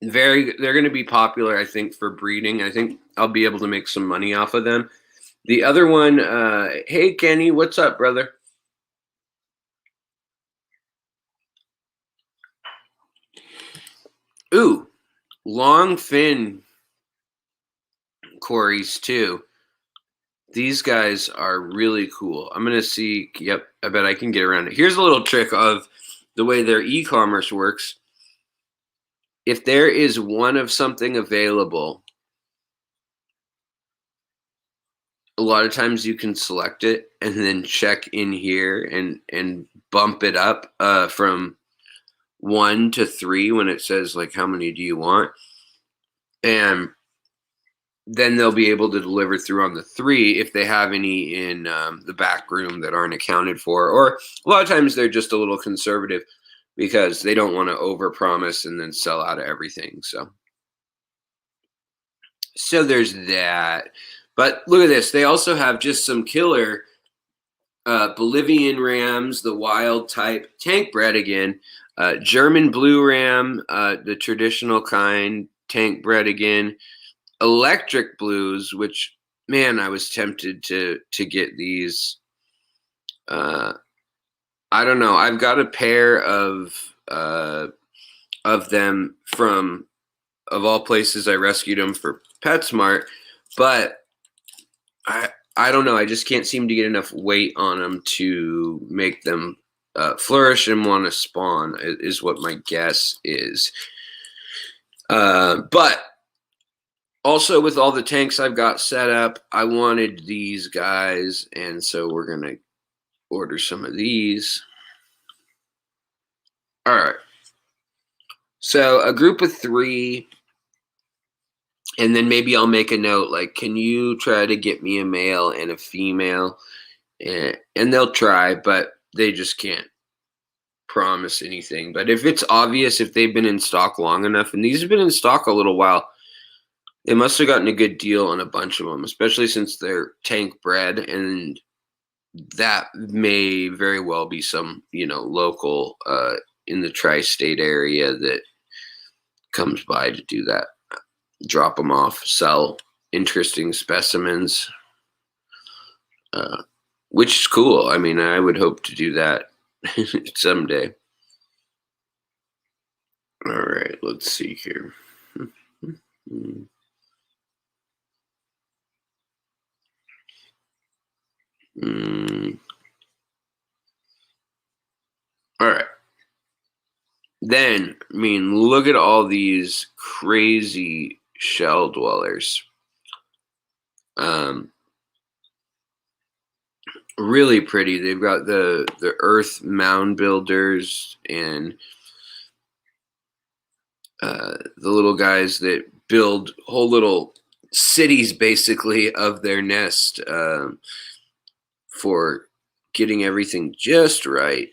They're going to be popular, I think, for breeding. I think I'll be able to make some money off of them. The other one, hey Kenny, what's up, brother? Ooh, long fin cories too. These guys are really cool. I'm gonna see. Yep, I bet I can get around it. Here's a little trick of the way their e-commerce works. If there is one of something available, a lot of times you can select it and then check in here and bump it up from 1 to 3 when it says like how many do you want, and then they'll be able to deliver through on the 3 if they have any in the back room that aren't accounted for. Or a lot of times they're just a little conservative because they don't want to overpromise and then sell out of everything. So there's that. But look at this. They also have just some killer Bolivian rams, the wild type, tank bred again, German blue ram, the traditional kind, tank bred again, electric blues, which, man, I was tempted to get these. I don't know. I've got a pair of them from, of all places, I rescued them for PetSmart, but I don't know. I just can't seem to get enough weight on them to make them flourish and want to spawn, is what my guess is. But also, with all the tanks I've got set up, I wanted these guys, and so we're going to order some of these. All right. So a group of 3, and then maybe I'll make a note, like, can you try to get me a male and a female? And they'll try, but they just can't promise anything. But if it's obvious, if they've been in stock long enough, and these have been in stock a little while, they must have gotten a good deal on a bunch of them, especially since they're tank bred, and that may very well be some, you know, local in the tri-state area that comes by to do that. Drop them off, sell interesting specimens, which is cool. I mean, I would hope to do that someday. All right, let's see here. All right. Then, I mean, look at all these crazy shell dwellers. Really pretty. They've got the earth mound builders and the little guys that build whole little cities basically of their nest for getting everything just right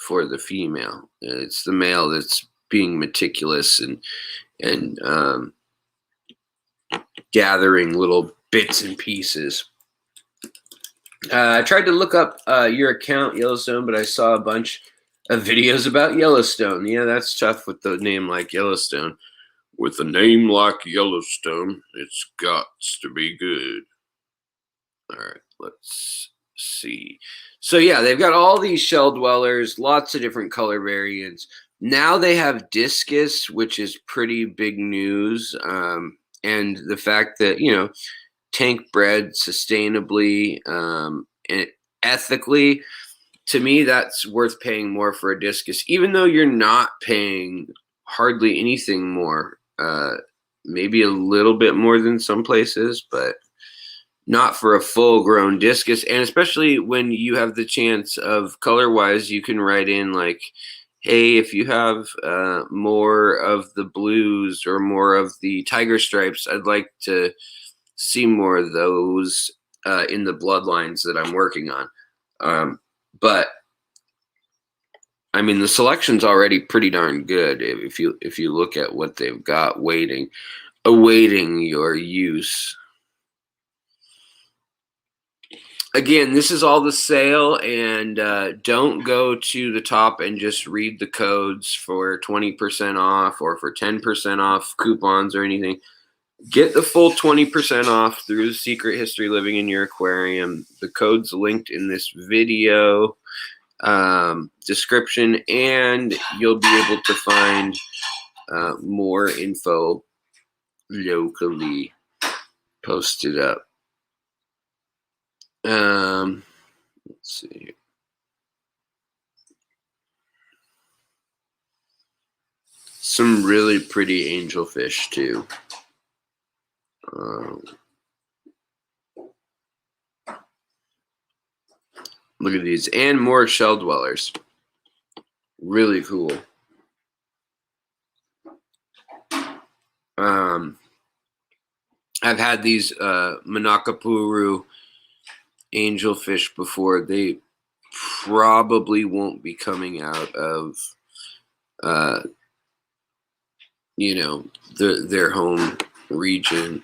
for the female. It's the male that's being meticulous and gathering little bits and pieces. I tried to look up your account, Yellowstone, but I saw a bunch of videos about Yellowstone. Yeah, that's tough with the name like Yellowstone. With a name like Yellowstone, it's got to be good. All right, let's see. So yeah, they've got all these shell dwellers, lots of different color variants. Now they have discus, which is pretty big news. And the fact that, you know, tank bred sustainably and ethically, to me, that's worth paying more for a discus, even though you're not paying hardly anything more. Maybe a little bit more than some places, but not for a full-grown discus. And especially when you have the chance of color-wise, you can write in like, hey, if you have more of the blues or more of the tiger stripes, I'd like to see more of those in the bloodlines that I'm working on. But I mean, the selection's already pretty darn good if you look at what they've got awaiting your use. Again, this is all the sale, and don't go to the top and just read the codes for 20% off or for 10% off coupons or anything. Get the full 20% off through Secret History Living in Your Aquarium. The code's linked in this video description, and you'll be able to find more info locally posted up. Let's see. Some really pretty angelfish too. Look at these, and more shell dwellers. Really cool. I've had these Manakapuru angelfish before. They probably won't be coming out of you know, their home region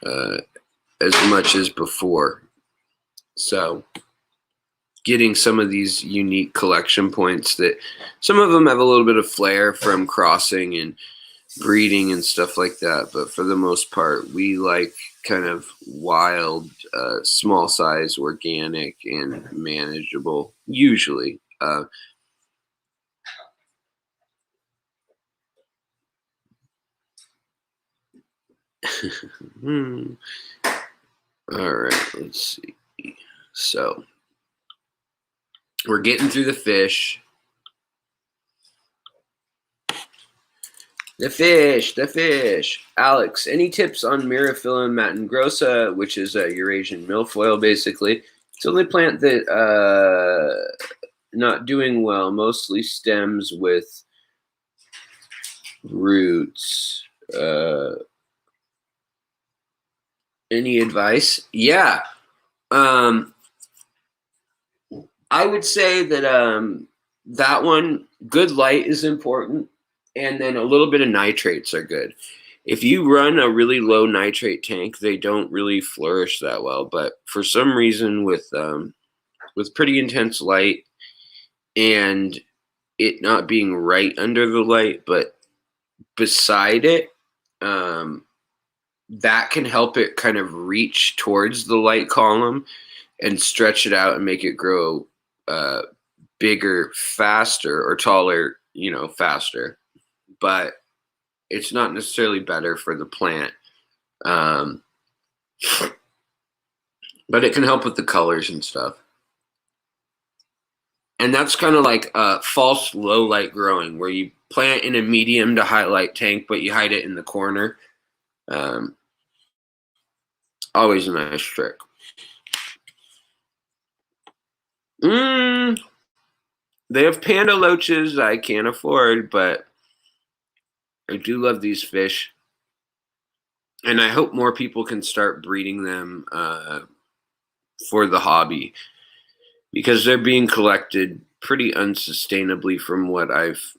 as much as before. So getting some of these unique collection points that some of them have a little bit of flair from crossing and breeding and stuff like that, but for the most part we like kind of wild, small size, organic, and manageable usually. All right, let's see. So we're getting through the fish. The fish. Alex, any tips on Miraphilum matangrosa, which is a Eurasian milfoil, basically? It's the only plant that not doing well, mostly stems with roots. Any advice? Yeah. I would say that that one, good light is important, and then a little bit of nitrates are good. If you run a really low nitrate tank, they don't really flourish that well. But for some reason, with pretty intense light and it not being right under the light, but beside it, um, that can help it kind of reach towards the light column and stretch it out and make it grow bigger, faster, or taller, faster. But it's not necessarily better for the plant. Um, but it can help with the colors and stuff. And that's kind of like false low light growing, where you plant in a medium to high light tank, but you hide it in the corner. Always a nice trick. They have panda loaches I can't afford, but I do love these fish. And I hope more people can start breeding them for the hobby, because they're being collected pretty unsustainably from what I've,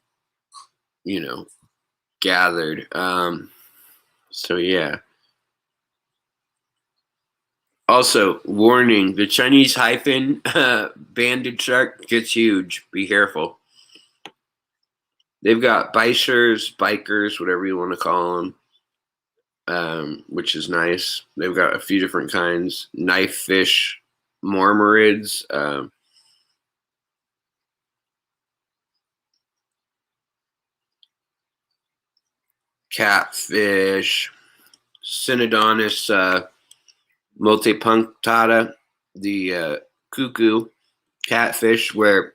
gathered. So yeah. Also, warning, the Chinese hyphen banded shark gets huge. Be careful. They've got bichers, bikers, whatever you want to call them, which is nice. They've got a few different kinds. Knife fish, marmorids, catfish, Synodontis multipunctata, the cuckoo catfish, where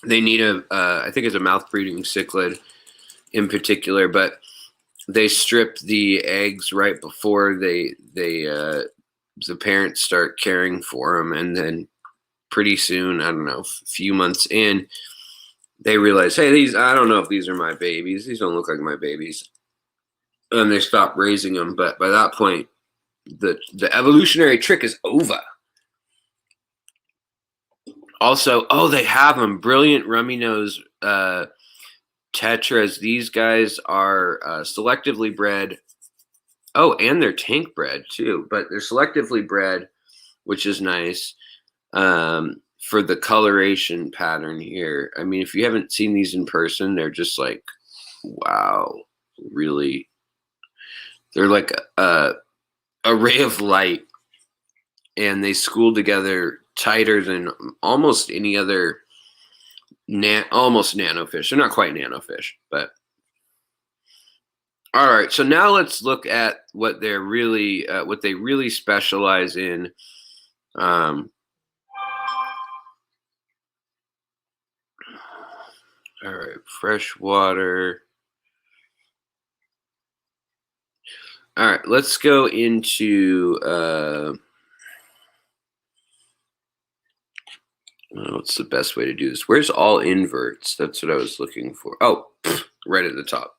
they need I think it's a mouth breeding cichlid in particular, but they strip the eggs right before the parents start caring for them, and then pretty soon, I don't know, a few months in, they realize, hey, I don't know if these are my babies. These don't look like my babies. And they stop raising them. But by that point, the evolutionary trick is over. Also, they have them. Brilliant rummy nose tetras. These guys are selectively bred. Oh, and they're tank bred too. But they're selectively bred, which is nice. For the coloration pattern here. I mean, if you haven't seen these in person, they're just like, wow, really. They're like a ray of light, and they school together tighter than almost any other almost nanofish. They're not quite nanofish, but all right. So now let's look at what they really specialize in. All right, freshwater. All right, let's go into what's the best way to do this? Where's all inverts? That's what I was looking for. Oh, right at the top.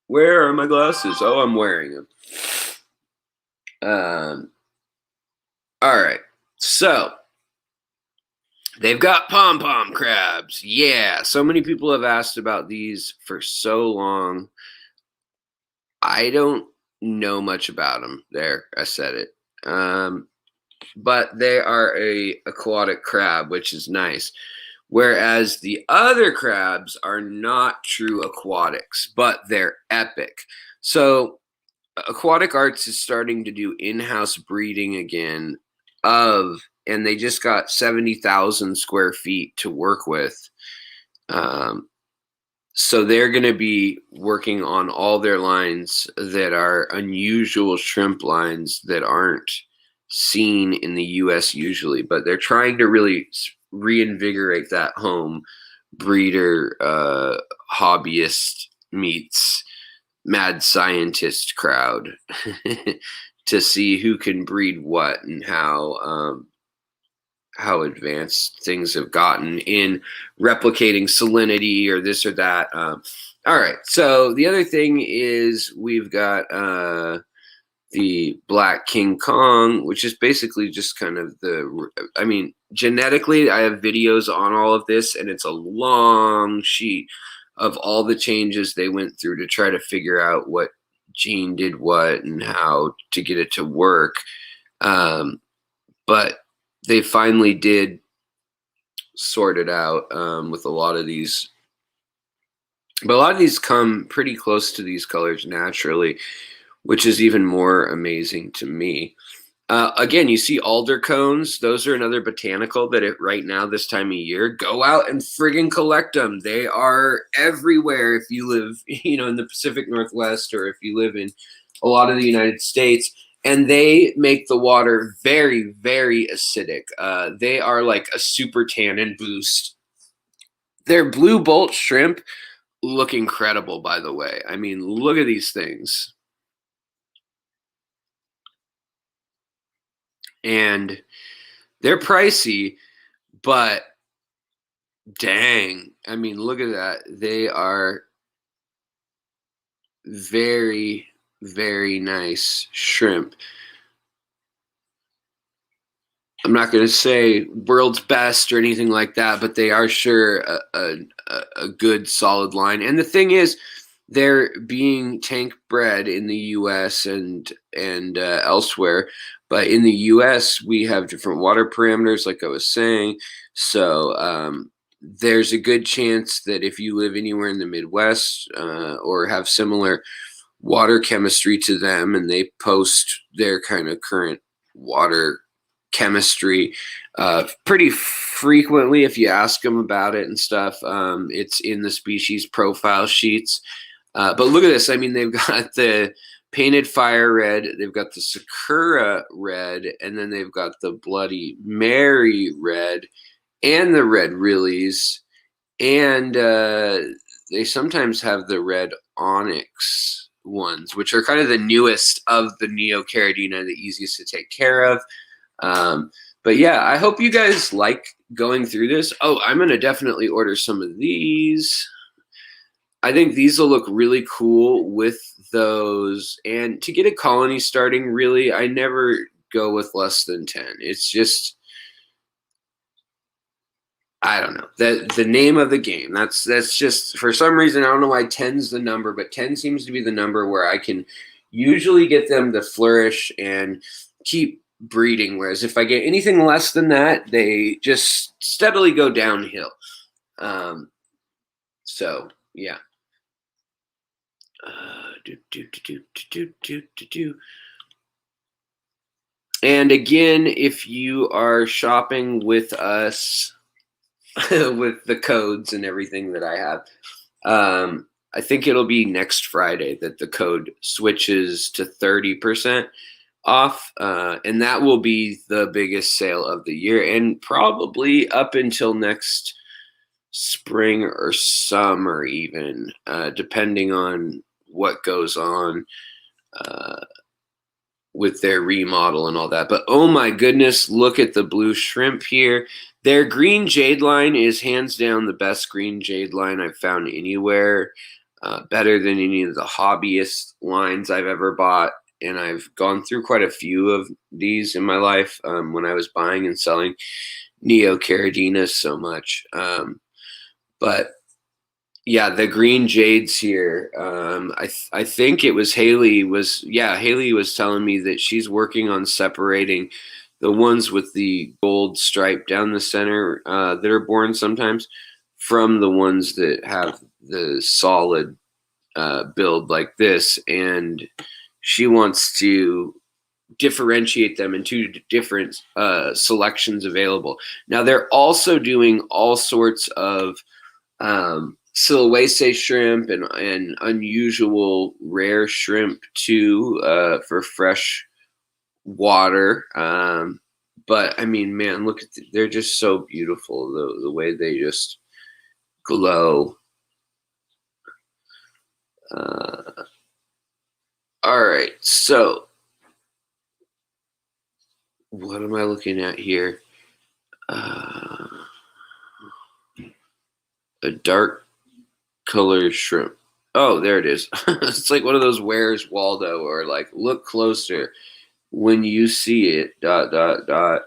Where are my glasses? Oh, I'm wearing them. All right, so they've got pom-pom crabs. Yeah, so many people have asked about these for so long. I don't know much about them. There, I said it. But they are a aquatic crab, which is nice. Whereas the other crabs are not true aquatics, but they're epic. So Aquatic Arts is starting to do in-house breeding again and they just got 70,000 square feet to work with. So they're going to be working on all their lines that are unusual shrimp lines that aren't seen in the U.S. usually, but they're trying to really reinvigorate that home breeder hobbyist meets mad scientist crowd to see who can breed what and how advanced things have gotten in replicating salinity or this or that. All right. So the other thing is we've got the Black King Kong, which is basically just kind of I mean, genetically, I have videos on all of this, and it's a long sheet of all the changes they went through to try to figure out what gene did what and how to get it to work. But they finally did sort it out with a lot of these. But a lot of these come pretty close to these colors naturally, which is even more amazing to me. Again, you see alder cones. Those are another botanical that right now, this time of year, go out and friggin' collect them. They are everywhere if you live, in the Pacific Northwest, or if you live in a lot of the United States. And they make the water very, very acidic. They are like a super tannin boost. Their blue bolt shrimp look incredible, by the way. I mean, look at these things. And they're pricey, but dang, I mean, look at that. They are very, very nice shrimp. I'm not going to say world's best or anything like that, but they are sure a good solid line. And the thing is, they're being tank bred in the U.S. and elsewhere. But in the U.S., we have different water parameters, like I was saying. So there's a good chance that if you live anywhere in the Midwest or have similar water chemistry to them, and they post their kind of current water chemistry pretty frequently, if you ask them about it and stuff, it's in the species profile sheets. But look at this. I mean, they've got the painted fire red, they've got the Sakura red, and then they've got the Bloody Mary red and the red Reallys, and they sometimes have the red onyx ones, which are kind of the newest of the Neocaridina, the easiest to take care of. But yeah, I hope you guys like going through this. Oh, I'm going to definitely order some of these. I think these will look really cool with those. And to get a colony starting, really, I never go with less than 10. It's just, I don't know, the name of the game. That's just, for some reason, I don't know why 10's the number, but 10 seems to be the number where I can usually get them to flourish and keep breeding. Whereas if I get anything less than that, they just steadily go downhill. So yeah. And again, if you are shopping with us with the codes and everything that I have, I think it'll be next Friday that the code switches to 30% off, and that will be the biggest sale of the year, and probably up until next spring or summer even, depending on what goes on with their remodel and all that. But oh my goodness, look at the blue shrimp here. Their green jade line is hands down the best green jade line I've found anywhere, better than any of the hobbyist lines I've ever bought. And I've gone through quite a few of these in my life when I was buying and selling Neocaridina so much. But yeah, the green jades here. I think it was Haley was telling me that she's working on separating the ones with the gold stripe down the center that are born sometimes from the ones that have the solid build like this, and she wants to differentiate them into different selections available. Now they're also doing all sorts of Silawase shrimp and unusual rare shrimp too for fresh water. But I mean, man, look at they're just so beautiful. The way they just glow. All right, so what am I looking at here? A dark color shrimp. Oh, there it is. It's like one of those Where's Waldo or like look closer when you see it. Dot dot dot.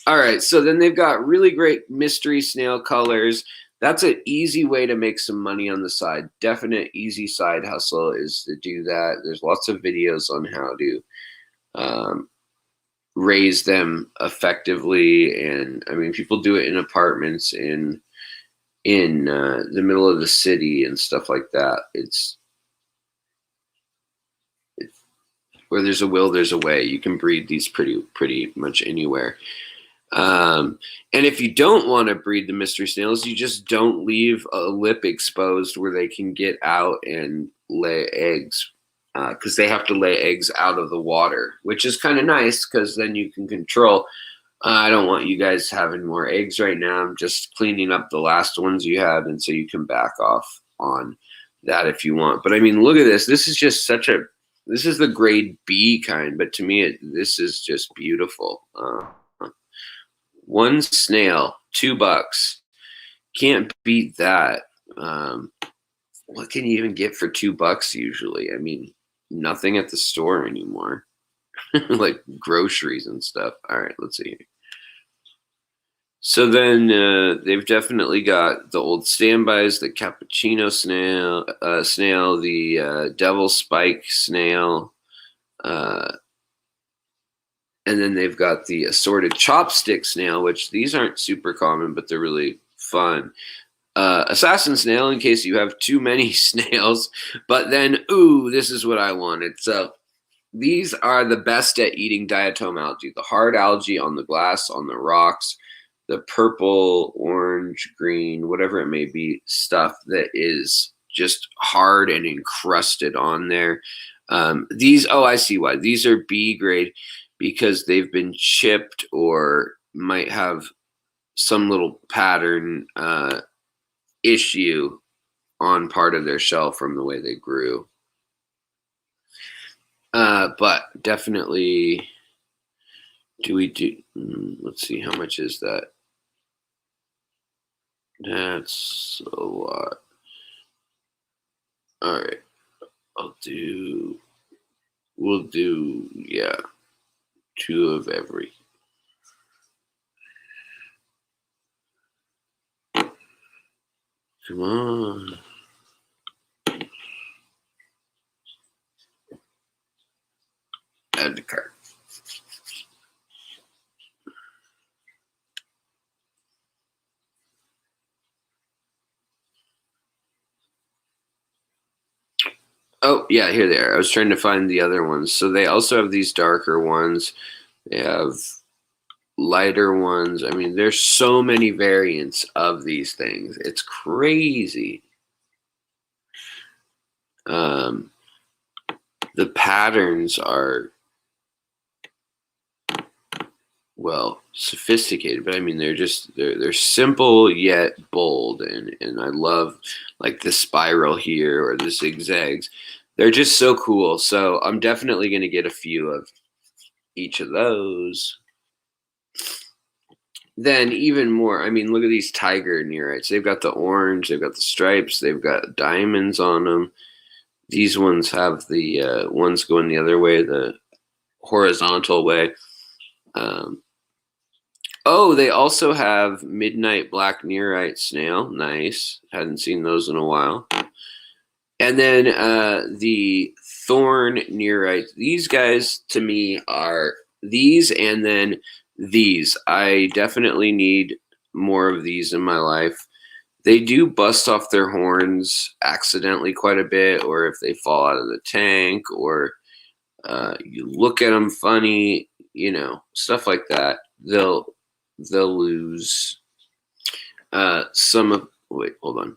All right, so then they've got really great mystery snail colors. That's an easy way to make some money on the side. Definite easy side hustle is to do that. There's lots of videos on how to raise them effectively, and I mean, people do it in apartments in the middle of the city and stuff like that. It's where there's a will, there's a way. You can breed these pretty much anywhere. And if you don't want to breed the mystery snails, you just don't leave a lip exposed where they can get out and lay eggs, because they have to lay eggs out of the water, which is kind of nice because then you can control. I don't want you guys having more eggs right now. I'm just cleaning up the last ones you had, and so you can back off on that if you want. But I mean, look at this. This is just this is the grade B kind, but to me, this is just beautiful. One snail, $2. Can't beat that. What can you even get for $2 usually? I mean, nothing at the store anymore. Like groceries and stuff. All right, let's see. So then they've definitely got the old standbys, the cappuccino snail, the devil spike snail, and then they've got the assorted chopstick snail, which these aren't super common, but they're really fun. Assassin snail, in case you have too many snails. But then, ooh, this is what I wanted. So these are the best at eating diatom algae, the hard algae on the glass, on the rocks, the purple, orange, green, whatever it may be, stuff that is just hard and encrusted on there. These, oh, I see why. These are B grade because they've been chipped or might have some little pattern issue on part of their shell from the way they grew. But definitely, let's see, how much is that? That's a lot. All right, we'll do, yeah, 2 of every. Come on. Add to cart. Oh, yeah, here they are. I was trying to find the other ones. So they also have these darker ones. They have lighter ones. I mean, there's so many variants of these things. It's crazy. The patterns are, well, sophisticated, but I mean, they're simple yet bold, and I love like the spiral here or the zigzags. They're just so cool. So I'm definitely going to get a few of each of those. Then even more, I mean, look at these tiger neorites. They've got the orange, they've got the stripes, they've got diamonds on them. These ones have the ones going the other way, the horizontal way. Oh, they also have midnight black neorite snail. Nice. Hadn't seen those in a while. And then the thorn neorite. These guys, to me, are these and then these. I definitely need more of these in my life. They do bust off their horns accidentally quite a bit, or if they fall out of the tank, or you look at them funny, you know, stuff like that. They'll lose some of, wait, hold on.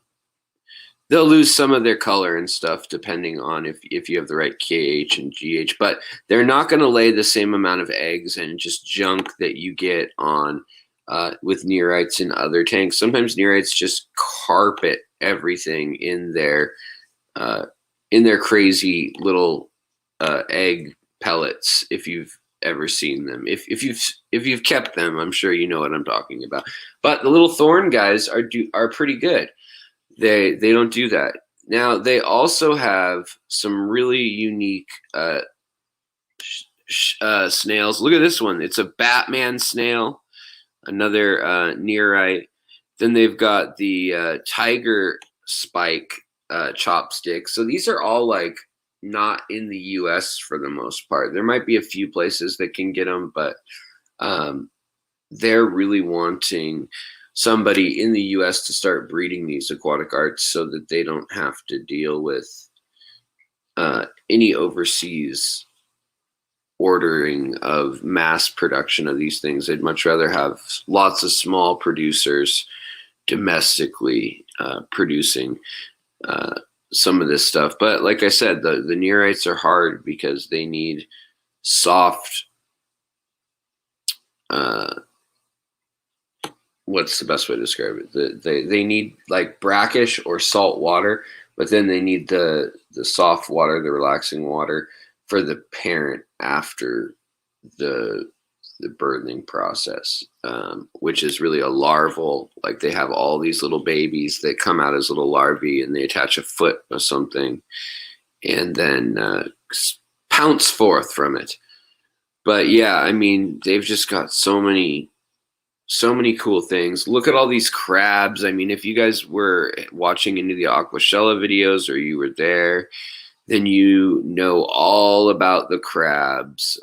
They'll lose some of their color and stuff depending on if you have the right KH and GH, but they're not going to lay the same amount of eggs and just junk that you get on with neorites in other tanks. Sometimes neorites just carpet everything in their crazy little egg pellets. If you've ever seen them, if you've kept them, I'm sure you know what I'm talking about. But the little thorn guys are pretty good. They don't do that. Now they also have some really unique snails. Look at this one. It's a Batman snail, another nearite. Then they've got the tiger spike chopstick. So these are all like not in the U.S. for the most part. There might be a few places that can get them, but they're really wanting somebody in the U.S. to start breeding these aquatic arts so that they don't have to deal with any overseas ordering of mass production of these things. They'd much rather have lots of small producers domestically producing some of this stuff. But like I said, the neorites are hard because they need soft what's the best way to describe it? They need like brackish or salt water, but then they need the soft water, the relaxing water for the parent after the birthing process, which is really a larval. Like they have all these little babies that come out as little larvae, and they attach a foot or something, and then pounce forth from it. But yeah, I mean, they've just got so many cool things. Look at all these crabs. I mean, if you guys were watching any of the Aquashella videos or you were there, then you know all about the crabs.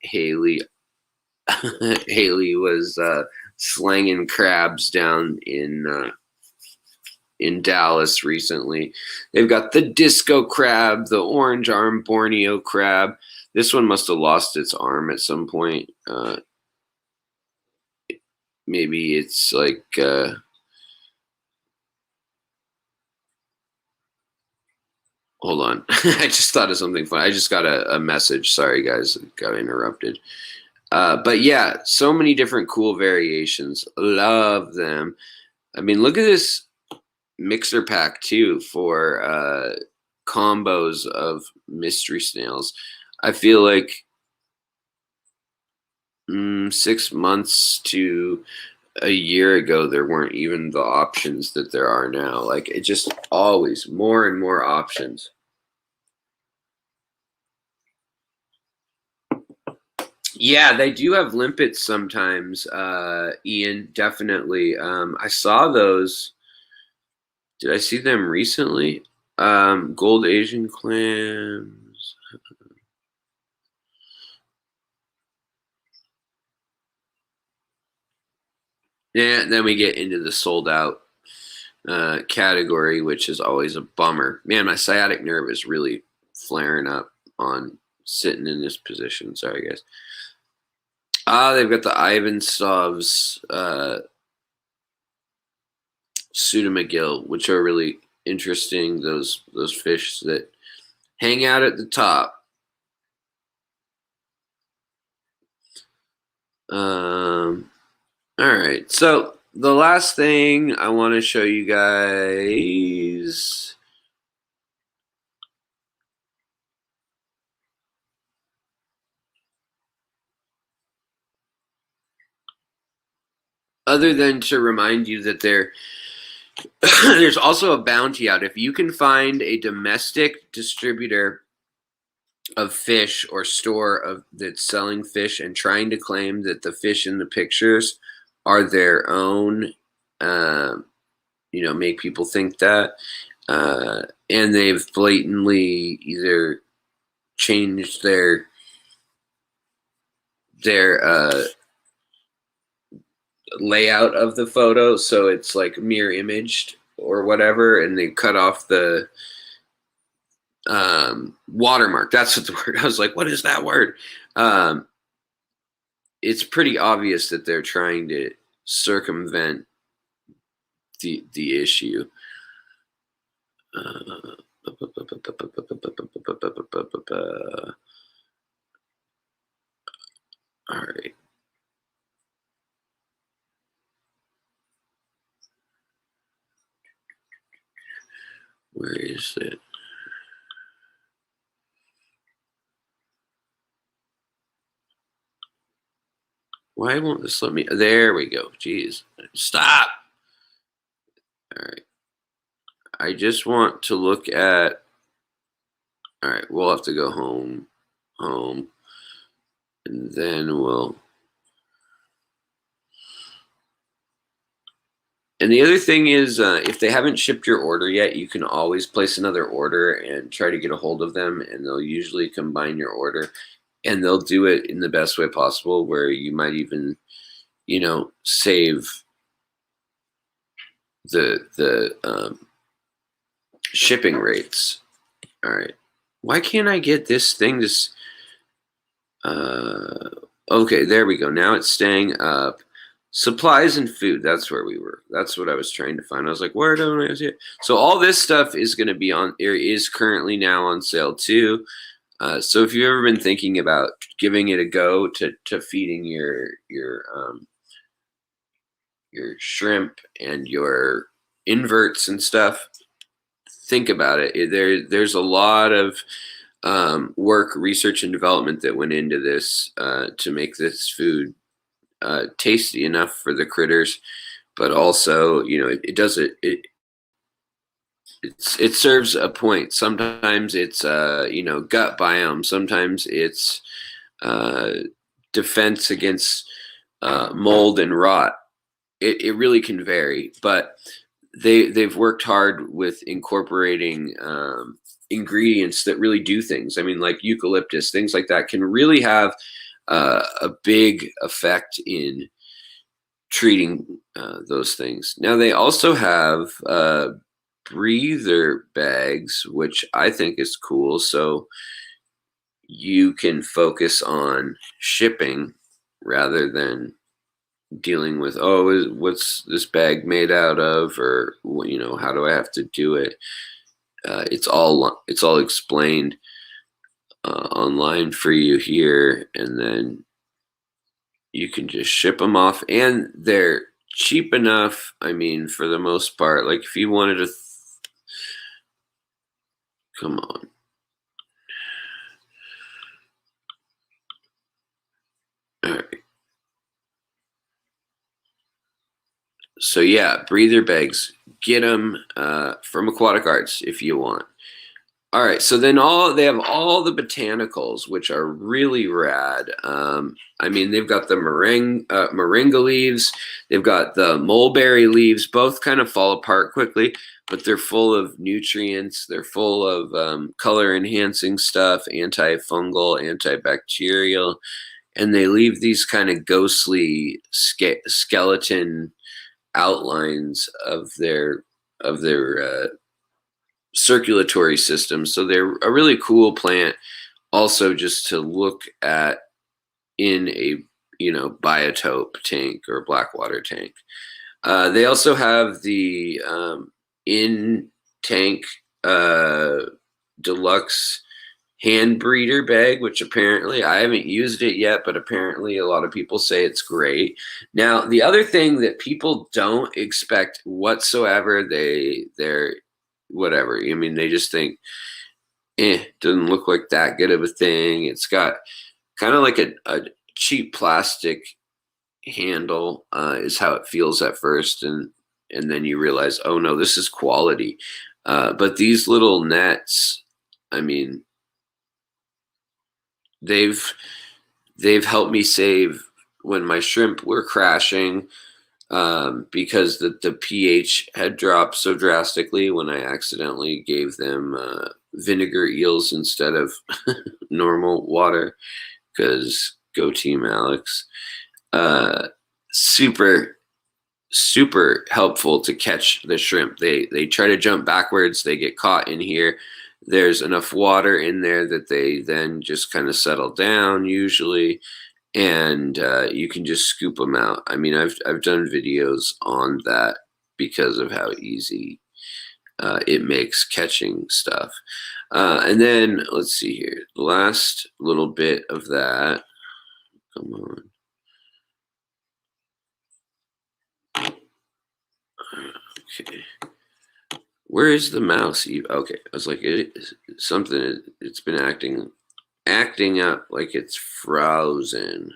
Haley was slanging crabs down in Dallas recently. They've got the disco crab, the orange arm Borneo crab. This one must have lost its arm at some point. Maybe it's like hold on. I just thought of something fun. I just got a message. Sorry guys, got interrupted. But yeah, so many different cool variations. Love them. I mean, look at this mixer pack too for combos of mystery snails. I feel like 6 months to a year ago, there weren't even the options that there are now. Like it just always more and more options. Yeah, they do have limpets sometimes, Ian, definitely. I saw those. Did I see them recently? Gold Asian clams. Yeah, and then we get into the sold out category, which is always a bummer. Man, my sciatic nerve is really flaring up on sitting in this position. Sorry, guys. They've got the Ivansov's Pseudomcgill, which are really interesting. Those fish that hang out at the top. All right, so the last thing I want to show you guys. Other than to remind you that there's also a bounty out. If you can find a domestic distributor of fish or store of that's selling fish and trying to claim that the fish in the pictures are their own, make people think that, and they've blatantly either changed their layout of the photo so it's like mirror imaged or whatever, and they cut off the watermark. That's what the word. I was like, what is that word? It's pretty obvious that they're trying to circumvent the issue. All right. Where is it? Why won't this let me? There we go. Jeez. Stop. All right. I just want to look at, all right, we'll have to go home, and then we'll, and the other thing is, if they haven't shipped your order yet, you can always place another order and try to get a hold of them, and they'll usually combine your order, and they'll do it in the best way possible, where you might even, you know, save the shipping rates. All right, why can't I get this thing okay, there we go. Now it's staying up. Supplies and food, that's where we were. That's what I was trying to find. I was like, where don't I see it? So all this stuff is going to be on, or is currently now on sale too. So if you've ever been thinking about giving it a go to feeding your shrimp and your inverts and stuff, think about it. There's a lot of work, research, and development that went into this to make this food tasty enough for the critters, but also, you know, it serves a point. Sometimes it's you know, gut biome. Sometimes it's defense against mold and rot. It really can vary, but they've worked hard with incorporating ingredients that really do things. I mean, like eucalyptus, things like that can really have a big effect in treating those things. Now they also have breather bags, which I think is cool. So you can focus on shipping rather than dealing with, oh, what's this bag made out of, or, you know, how do I have to do it? It's all explained online for you here, and then you can just ship them off, and they're cheap enough. I mean, for the most part, like if you wanted to, come on. All right. So yeah, breather bags, get them from Aquatic Arts if you want. All right, so then they have all the botanicals, which are really rad. I mean, they've got the moringa leaves, they've got the mulberry leaves. Both kind of fall apart quickly, but they're full of nutrients. They're full of color-enhancing stuff, antifungal, antibacterial, and they leave these kind of ghostly skeleton outlines of their circulatory system. So they're a really cool plant also just to look at in a, you know, biotope tank or black water tank. They also have the in tank deluxe hand breeder bag, which apparently I haven't used it yet, but apparently a lot of people say it's great. Now, the other thing that people don't expect whatsoever, they're whatever. I mean, they just think, doesn't look like that good of a thing. It's got kind of like a cheap plastic handle, is how it feels at first, and then you realize, oh no, this is quality. But these little nets, I mean, they've helped me save when my shrimp were crashing, because the pH had dropped so drastically when I accidentally gave them vinegar eels instead of normal water, because go team Alex. Super helpful to catch the shrimp. They try to jump backwards, they get caught in here. There's enough water in there that they then just kind of settle down usually, and you can just scoop them out. I mean, I've done videos on that because of how easy it makes catching stuff. And then let's see here, the last little bit of that. Come on. Okay. Where is the mouse? Okay, I was like, something. It's been acting up like it's frozen.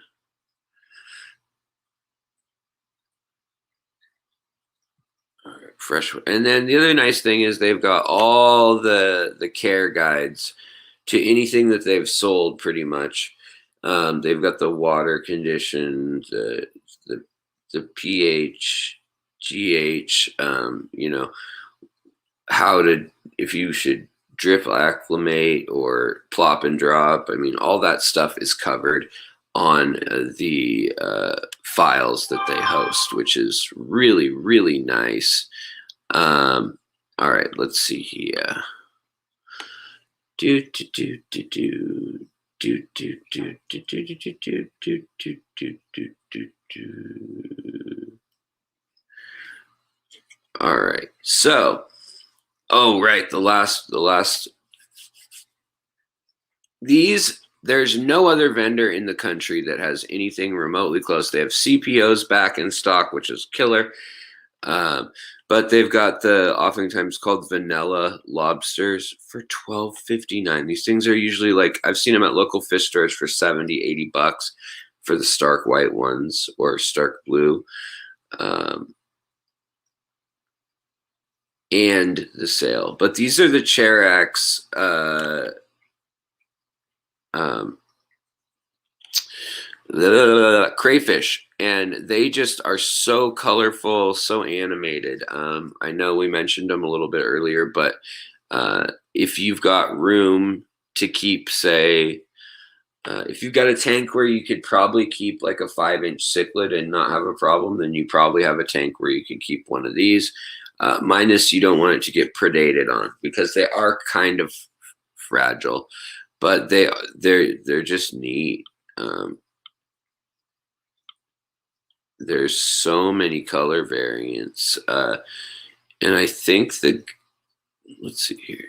All right, fresh. And then the other nice thing is they've got all the care guides to anything that they've sold pretty much. They've got the water condition, the pH, GH, you know, how to, if you should drip acclimate or plop and drop. I mean, all that stuff is covered on the files that they host, which is really, really nice. All right, let's see here. All right, so, oh right, the last these, there's no other vendor in the country that has anything remotely close. They have CPOs back in stock, which is killer. But they've got the oftentimes called vanilla lobsters for $12.59. These things are usually like, I've seen them at local fish stores for $70-$80 for the stark white ones or stark blue. And the sale. But these are the Cherax crayfish, and they just are so colorful, so animated. I know we mentioned them a little bit earlier, but if you've got room to keep, say, if you've got a tank where you could probably keep like a 5-inch cichlid and not have a problem, then you probably have a tank where you can keep one of these. Minus you don't want it to get predated on, because they are kind of fragile, but they're just neat. There's so many color variants, and I think let's see here.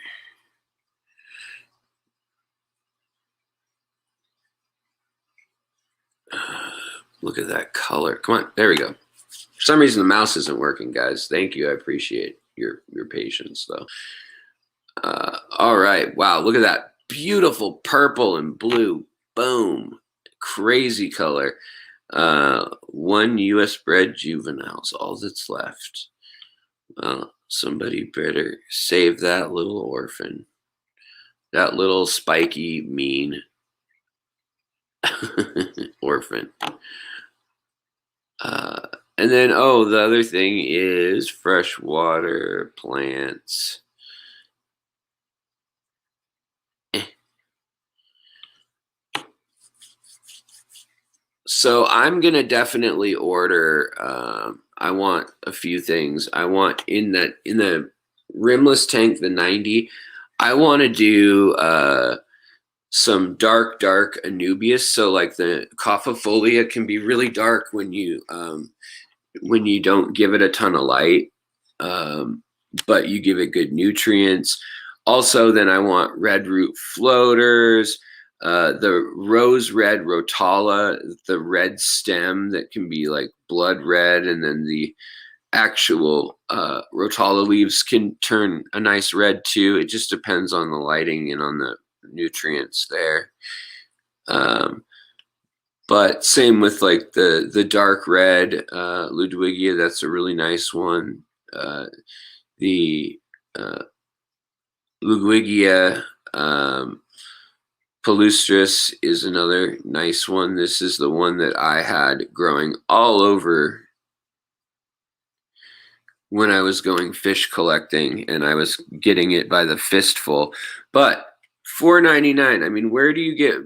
Look at that color. Come on, there we go. For some reason the mouse isn't working, guys. Thank you, I appreciate your patience though. All right, wow, look at that beautiful purple and blue. Boom, crazy color. 1 US bred juveniles, all that's left. Well, somebody better save that little orphan, that little spiky mean orphan. And then, oh, the other thing is freshwater plants. So I'm gonna definitely order. I want a few things. I want in the rimless tank, the 90. I want to do some dark Anubias. So like the Cophifolia can be really dark when you don't give it a ton of light, but you give it good nutrients. Also, then I want red root floaters. The rose red rotala, the red stem that can be like blood red, and then the actual rotala leaves can turn a nice red too. It just depends on the lighting and on the nutrients there. But same with like the dark red Ludwigia, that's a really nice one. The Ludwigia palustris is another nice one. This is the one that I had growing all over when I was going fish collecting, and I was getting it by the fistful. But $4.99, I mean, where do you get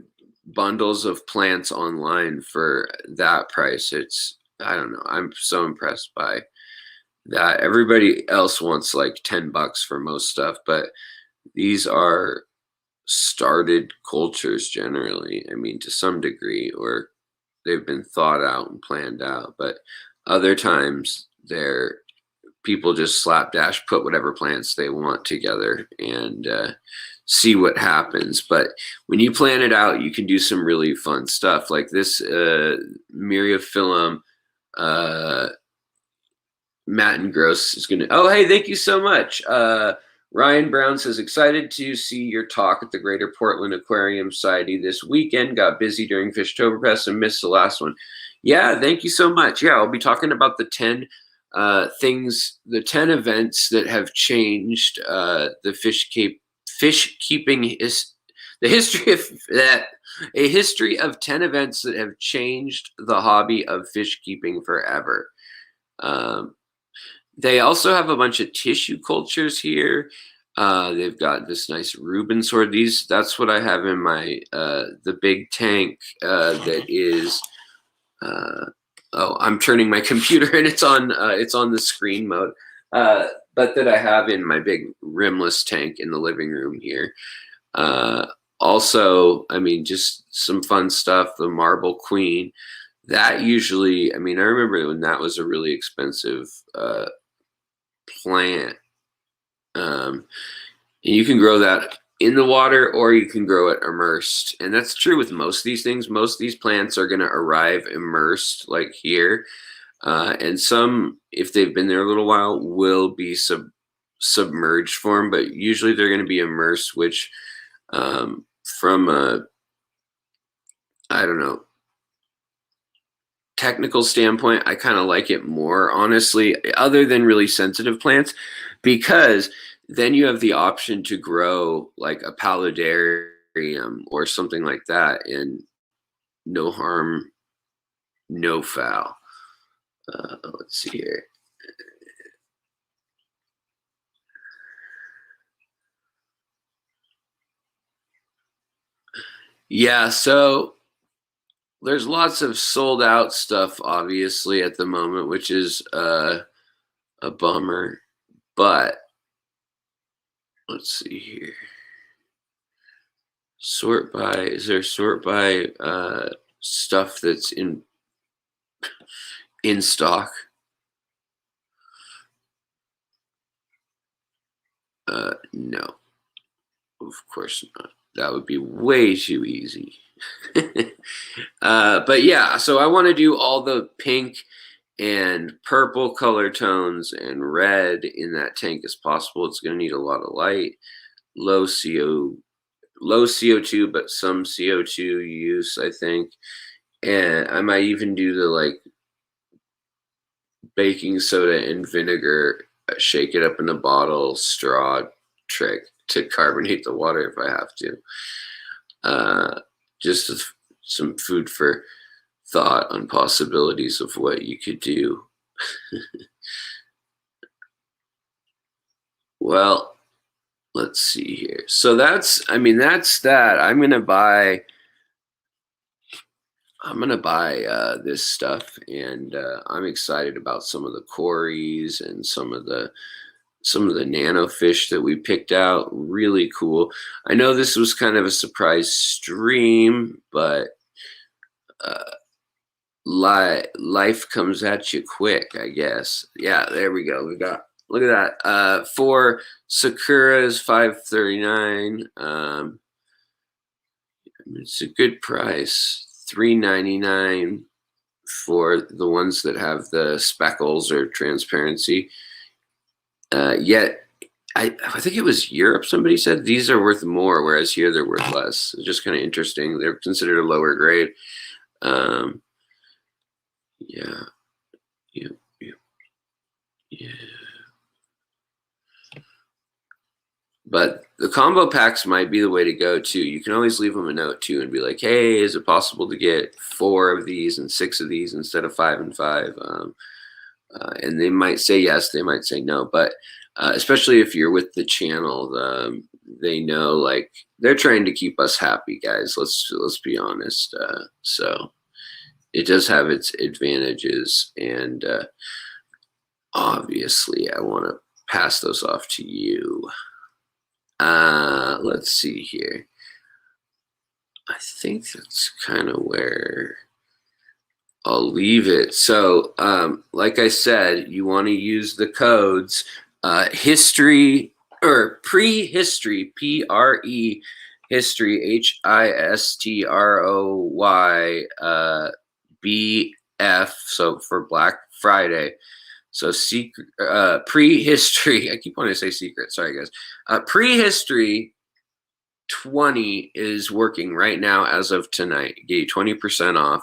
bundles of plants online for that price? I don't know. I'm so impressed by that. Everybody else wants like $10 for most stuff, but these are started cultures generally. I mean, to some degree, or they've been thought out and planned out, but other times people just slapdash put whatever plants they want together and see what happens. But when you plan it out, you can do some really fun stuff like this Myriophyllum Matin Gross is gonna, oh hey, thank you so much. Ryan Brown says, excited to see your talk at the Greater Portland Aquarium Society this weekend. Got busy during Fishtoberfest and missed the last one. Yeah, thank you so much. Yeah, I'll be talking about the 10 things, the 10 events that have changed the fish keeping is the history of that. A history of 10 events that have changed the hobby of fish keeping forever. Um, they also have a bunch of tissue cultures here. They've got this nice Reuben sword. That's what I have in my the big tank that is. Oh, I'm turning my computer and it's on the screen mode. But that I have in my big rimless tank in the living room here. Also, I mean, just some fun stuff. The Marble Queen. That usually, I mean, I remember when that was a really expensive plant. And you can grow that in the water or you can grow it immersed. And that's true with most of these things. Most of these plants are going to arrive immersed like here. And some, if they've been there a little while, will be submerged form, but usually they're going to be immersed, which from a, I don't know, technical standpoint, I kind of like it more, honestly, other than really sensitive plants, because then you have the option to grow like a paludarium or something like that, and no harm, no foul. Let's see here. Yeah, so there's lots of sold out stuff, obviously, at the moment, which is a bummer. But let's see here. Sort by, is there sort by stuff that's in stock? No, of course not. That would be way too easy. But yeah, so I want to do all the pink and purple color tones and red in that tank as possible. It's going to need a lot of light, low CO2, but some CO2 use, I think. And I might even do the like baking soda and vinegar, shake it up in a bottle, straw trick to carbonate the water if I have to. Just some food for thought on possibilities of what you could do. Well, let's see here. So that's, I mean, that's that. I'm gonna buy this stuff, and I'm excited about some of the quarries and some of the nano fish that we picked out. Really cool. I know this was kind of a surprise stream, but life comes at you quick, I guess. Yeah, there we go. We got, look at that. For Sakura's $5.39. It's a good price. $3.99 for the ones that have the speckles or transparency. Yet, I think it was Europe, somebody said these are worth more, whereas here they're worth less. It's just kind of interesting. They're considered a lower grade. Yeah. But the combo packs might be the way to go too. You can always leave them a note too and be like, hey, is it possible to get 4 of these and 6 of these instead of 5 and 5? And they might say yes, they might say no. But especially if you're with the channel, they know, like, they're trying to keep us happy, guys. Let's be honest. So it does have its advantages, and obviously I want to pass those off to you. Let's see here. I think that's kind of where I'll leave it. So, like I said, you want to use the codes history or prehistory, PRE history, HISTROY BF. So for Black Friday. So secret, prehistory. I keep wanting to say secret. Sorry, guys. Prehistory 20 is working right now as of tonight. Get you 20% off.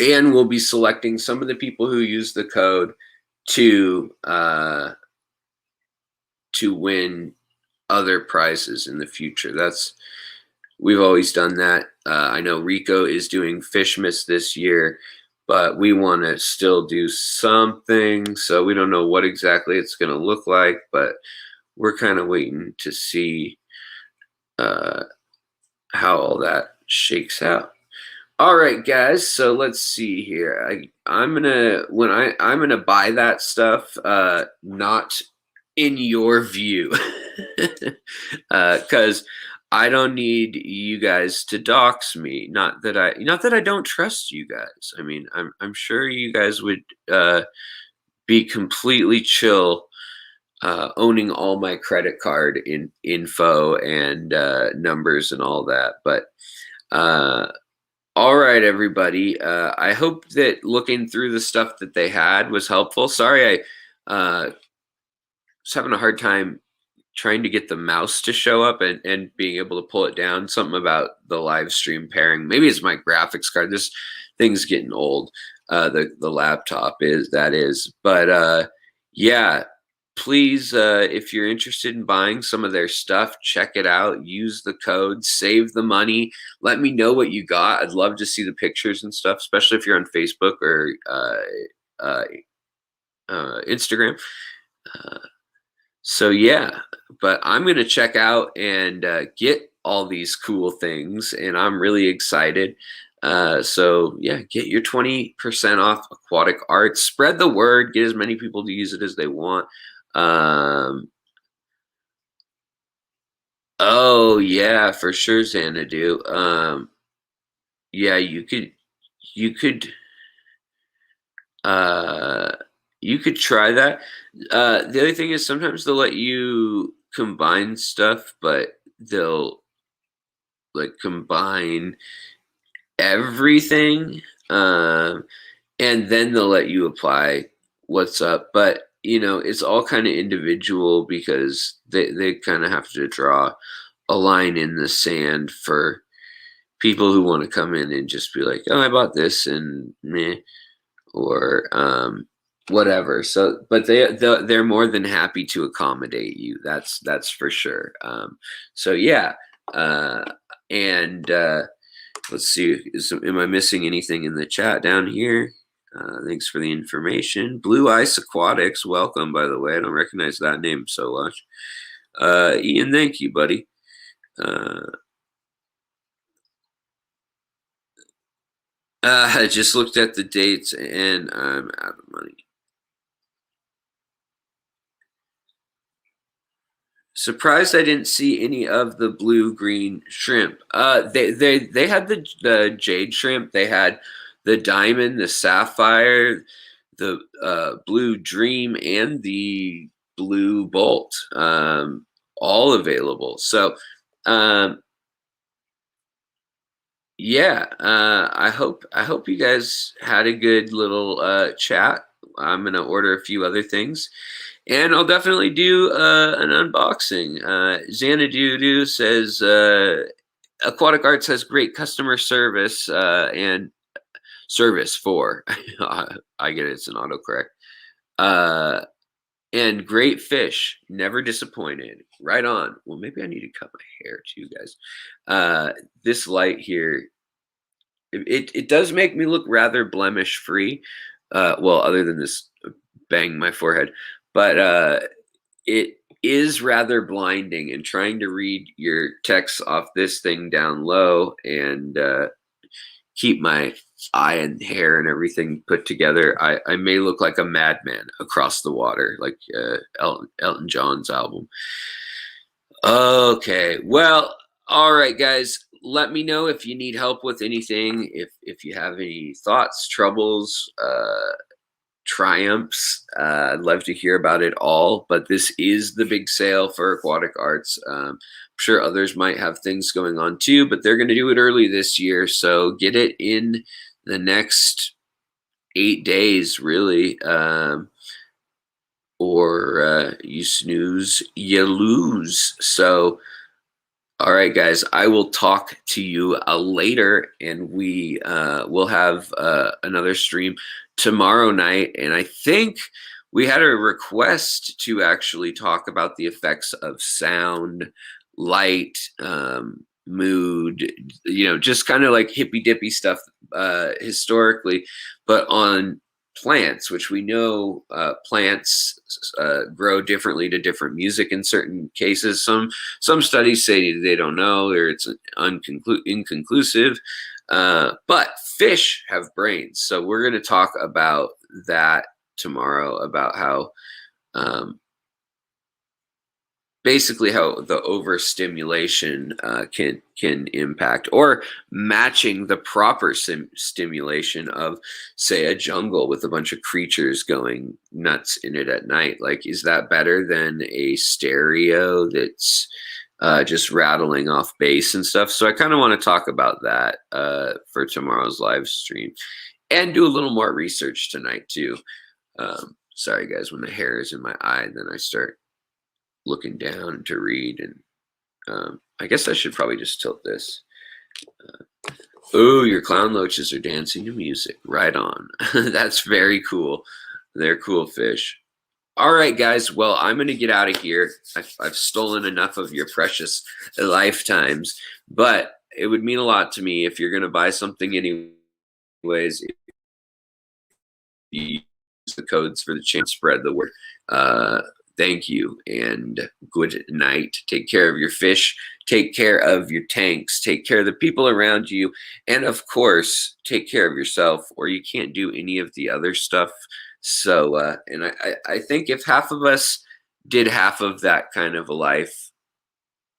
and we'll be selecting some of the people who use the code to win other prizes in the future. We've always done that. I know Rico is doing Fishmas this year, but we want to still do something. So we don't know what exactly it's going to look like, but we're kind of waiting to see how all that shakes out. All right, guys. So let's see here. I'm gonna buy that stuff, not in your view, because I don't need you guys to dox me. Not that I don't trust you guys. I mean, I'm sure you guys would be completely chill owning all my credit card info and numbers and all that. But all right, everybody. I hope that looking through the stuff that they had was helpful. Sorry, I was having a hard time trying to get the mouse to show up and being able to pull it down. Something about the live stream pairing. Maybe it's my graphics card. This thing's getting old. The laptop is. But yeah. Please, if you're interested in buying some of their stuff, check it out. Use the code, save the money. Let me know what you got. I'd love to see the pictures and stuff, especially if you're on Facebook or Instagram. So yeah, but I'm going to check out and get all these cool things, and I'm really excited. So yeah, get your 20% off Aquatic Arts. Spread the word. Get as many people to use it as they want. Oh yeah, for sure, Xanadu. Yeah, you could you could try that. The other thing is sometimes they'll let you combine stuff, but they'll like combine everything. And then they'll let you apply what's up. But it's all kind of individual because they kind of have to draw a line in the sand for people who want to come in and just be like, oh, I bought this and meh, or whatever. So, but they're more than happy to accommodate you. That's for sure. So yeah, and let's see, am I missing anything in the chat down here? Thanks for the information. Blue Ice Aquatics, welcome, by the way. I don't recognize that name so much. Ian, thank you, buddy. I just looked at the dates and I'm out of money. Surprised I didn't see any of the blue-green shrimp. They had the jade shrimp. They had the diamond, the sapphire, the blue dream, and the blue bolt, all available. So yeah, I hope you guys had a good little chat. I'm gonna order a few other things, and I'll definitely do an unboxing. Xanadu says Aquatic Arts has great customer service and service for. I get it, it's an autocorrect. And great fish, never disappointed. Right on. Well, maybe I need to cut my hair too, guys. This light here, it does make me look rather blemish free. Well, other than this bang my forehead, but it is rather blinding, and trying to read your text off this thing down low and keep my eye and hair and everything put together, I may look like a madman across the water, like Elton John's album. Okay, well, all right, guys. Let me know if you need help with anything. If you have any thoughts, troubles, triumphs, I'd love to hear about it all. But this is the big sale for Aquatic Arts. I'm sure others might have things going on too, but they're going to do it early this year. So get it in the next 8 days, really. Or you snooze, you lose. So All right, guys, I will talk to you later, and we will have another stream tomorrow night. And I think we had a request to actually talk about the effects of sound, light, mood, just kind of like hippy dippy stuff historically, but on plants, which we know plants grow differently to different music in certain cases. Some studies say they don't know, or it's inconclusive. But fish have brains, so we're going to talk about that tomorrow, about how basically how the overstimulation can impact, or matching the proper stimulation of, say, a jungle with a bunch of creatures going nuts in it at night. Like, is that better than a stereo that's just rattling off bass and stuff? So I kind of want to talk about that for tomorrow's live stream, and do a little more research tonight too. Sorry guys, when the hair is in my eye, then I start looking down to read, and I guess I should probably just tilt this. Oh, your clown loaches are dancing to music. Right on. That's very cool. They're cool fish. All right, guys. Well, I'm going to get out of here. I've stolen enough of your precious lifetimes, but it would mean a lot to me if you're going to buy something anyways. If you use the codes for the chance, spread the word. Thank you, and good night. Take care of your fish. Take care of your tanks. Take care of the people around you. And of course, take care of yourself, or you can't do any of the other stuff. So, and I think if half of us did half of that kind of a life,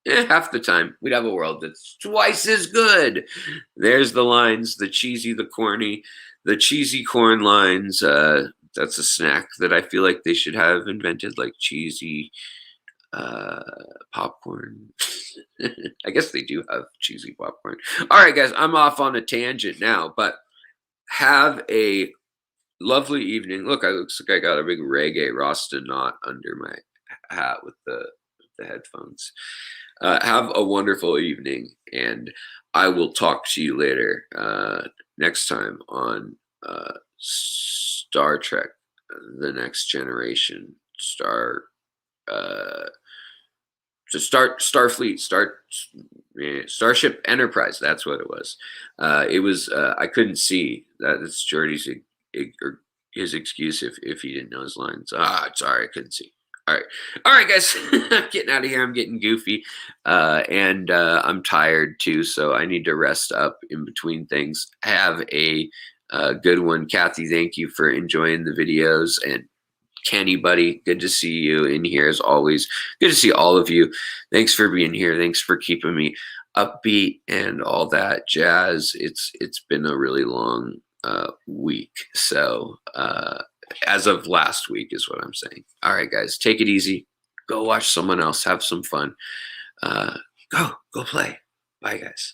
half the time, we'd have a world that's twice as good. There's the lines, the cheesy, the corny, the cheesy corn lines. That's a snack that I feel like they should have invented, like cheesy popcorn. I guess they do have cheesy popcorn. All right, guys, I'm off on a tangent now, but have a lovely evening. Look, looks like I got a big reggae Rasta knot under my hat with the headphones. Have a wonderful evening, and I will talk to you later next time on Star Trek, The Next Generation, Starfleet, Starship Enterprise. That's what it was. I couldn't see that. It's Jordy's his excuse if he didn't know his lines. Sorry, I couldn't see. All right, guys. I'm getting out of here. I'm getting goofy, and I'm tired too, so I need to rest up in between things. Have a good one. Kathy, thank you for enjoying the videos. And Kenny, buddy, good to see you in here as always. Good to see all of you. Thanks for being here. Thanks for keeping me upbeat and all that jazz. It's been a really long week. So as of last week is what I'm saying. All right, guys, take it easy. Go watch someone else. Have some fun. Go play. Bye, guys.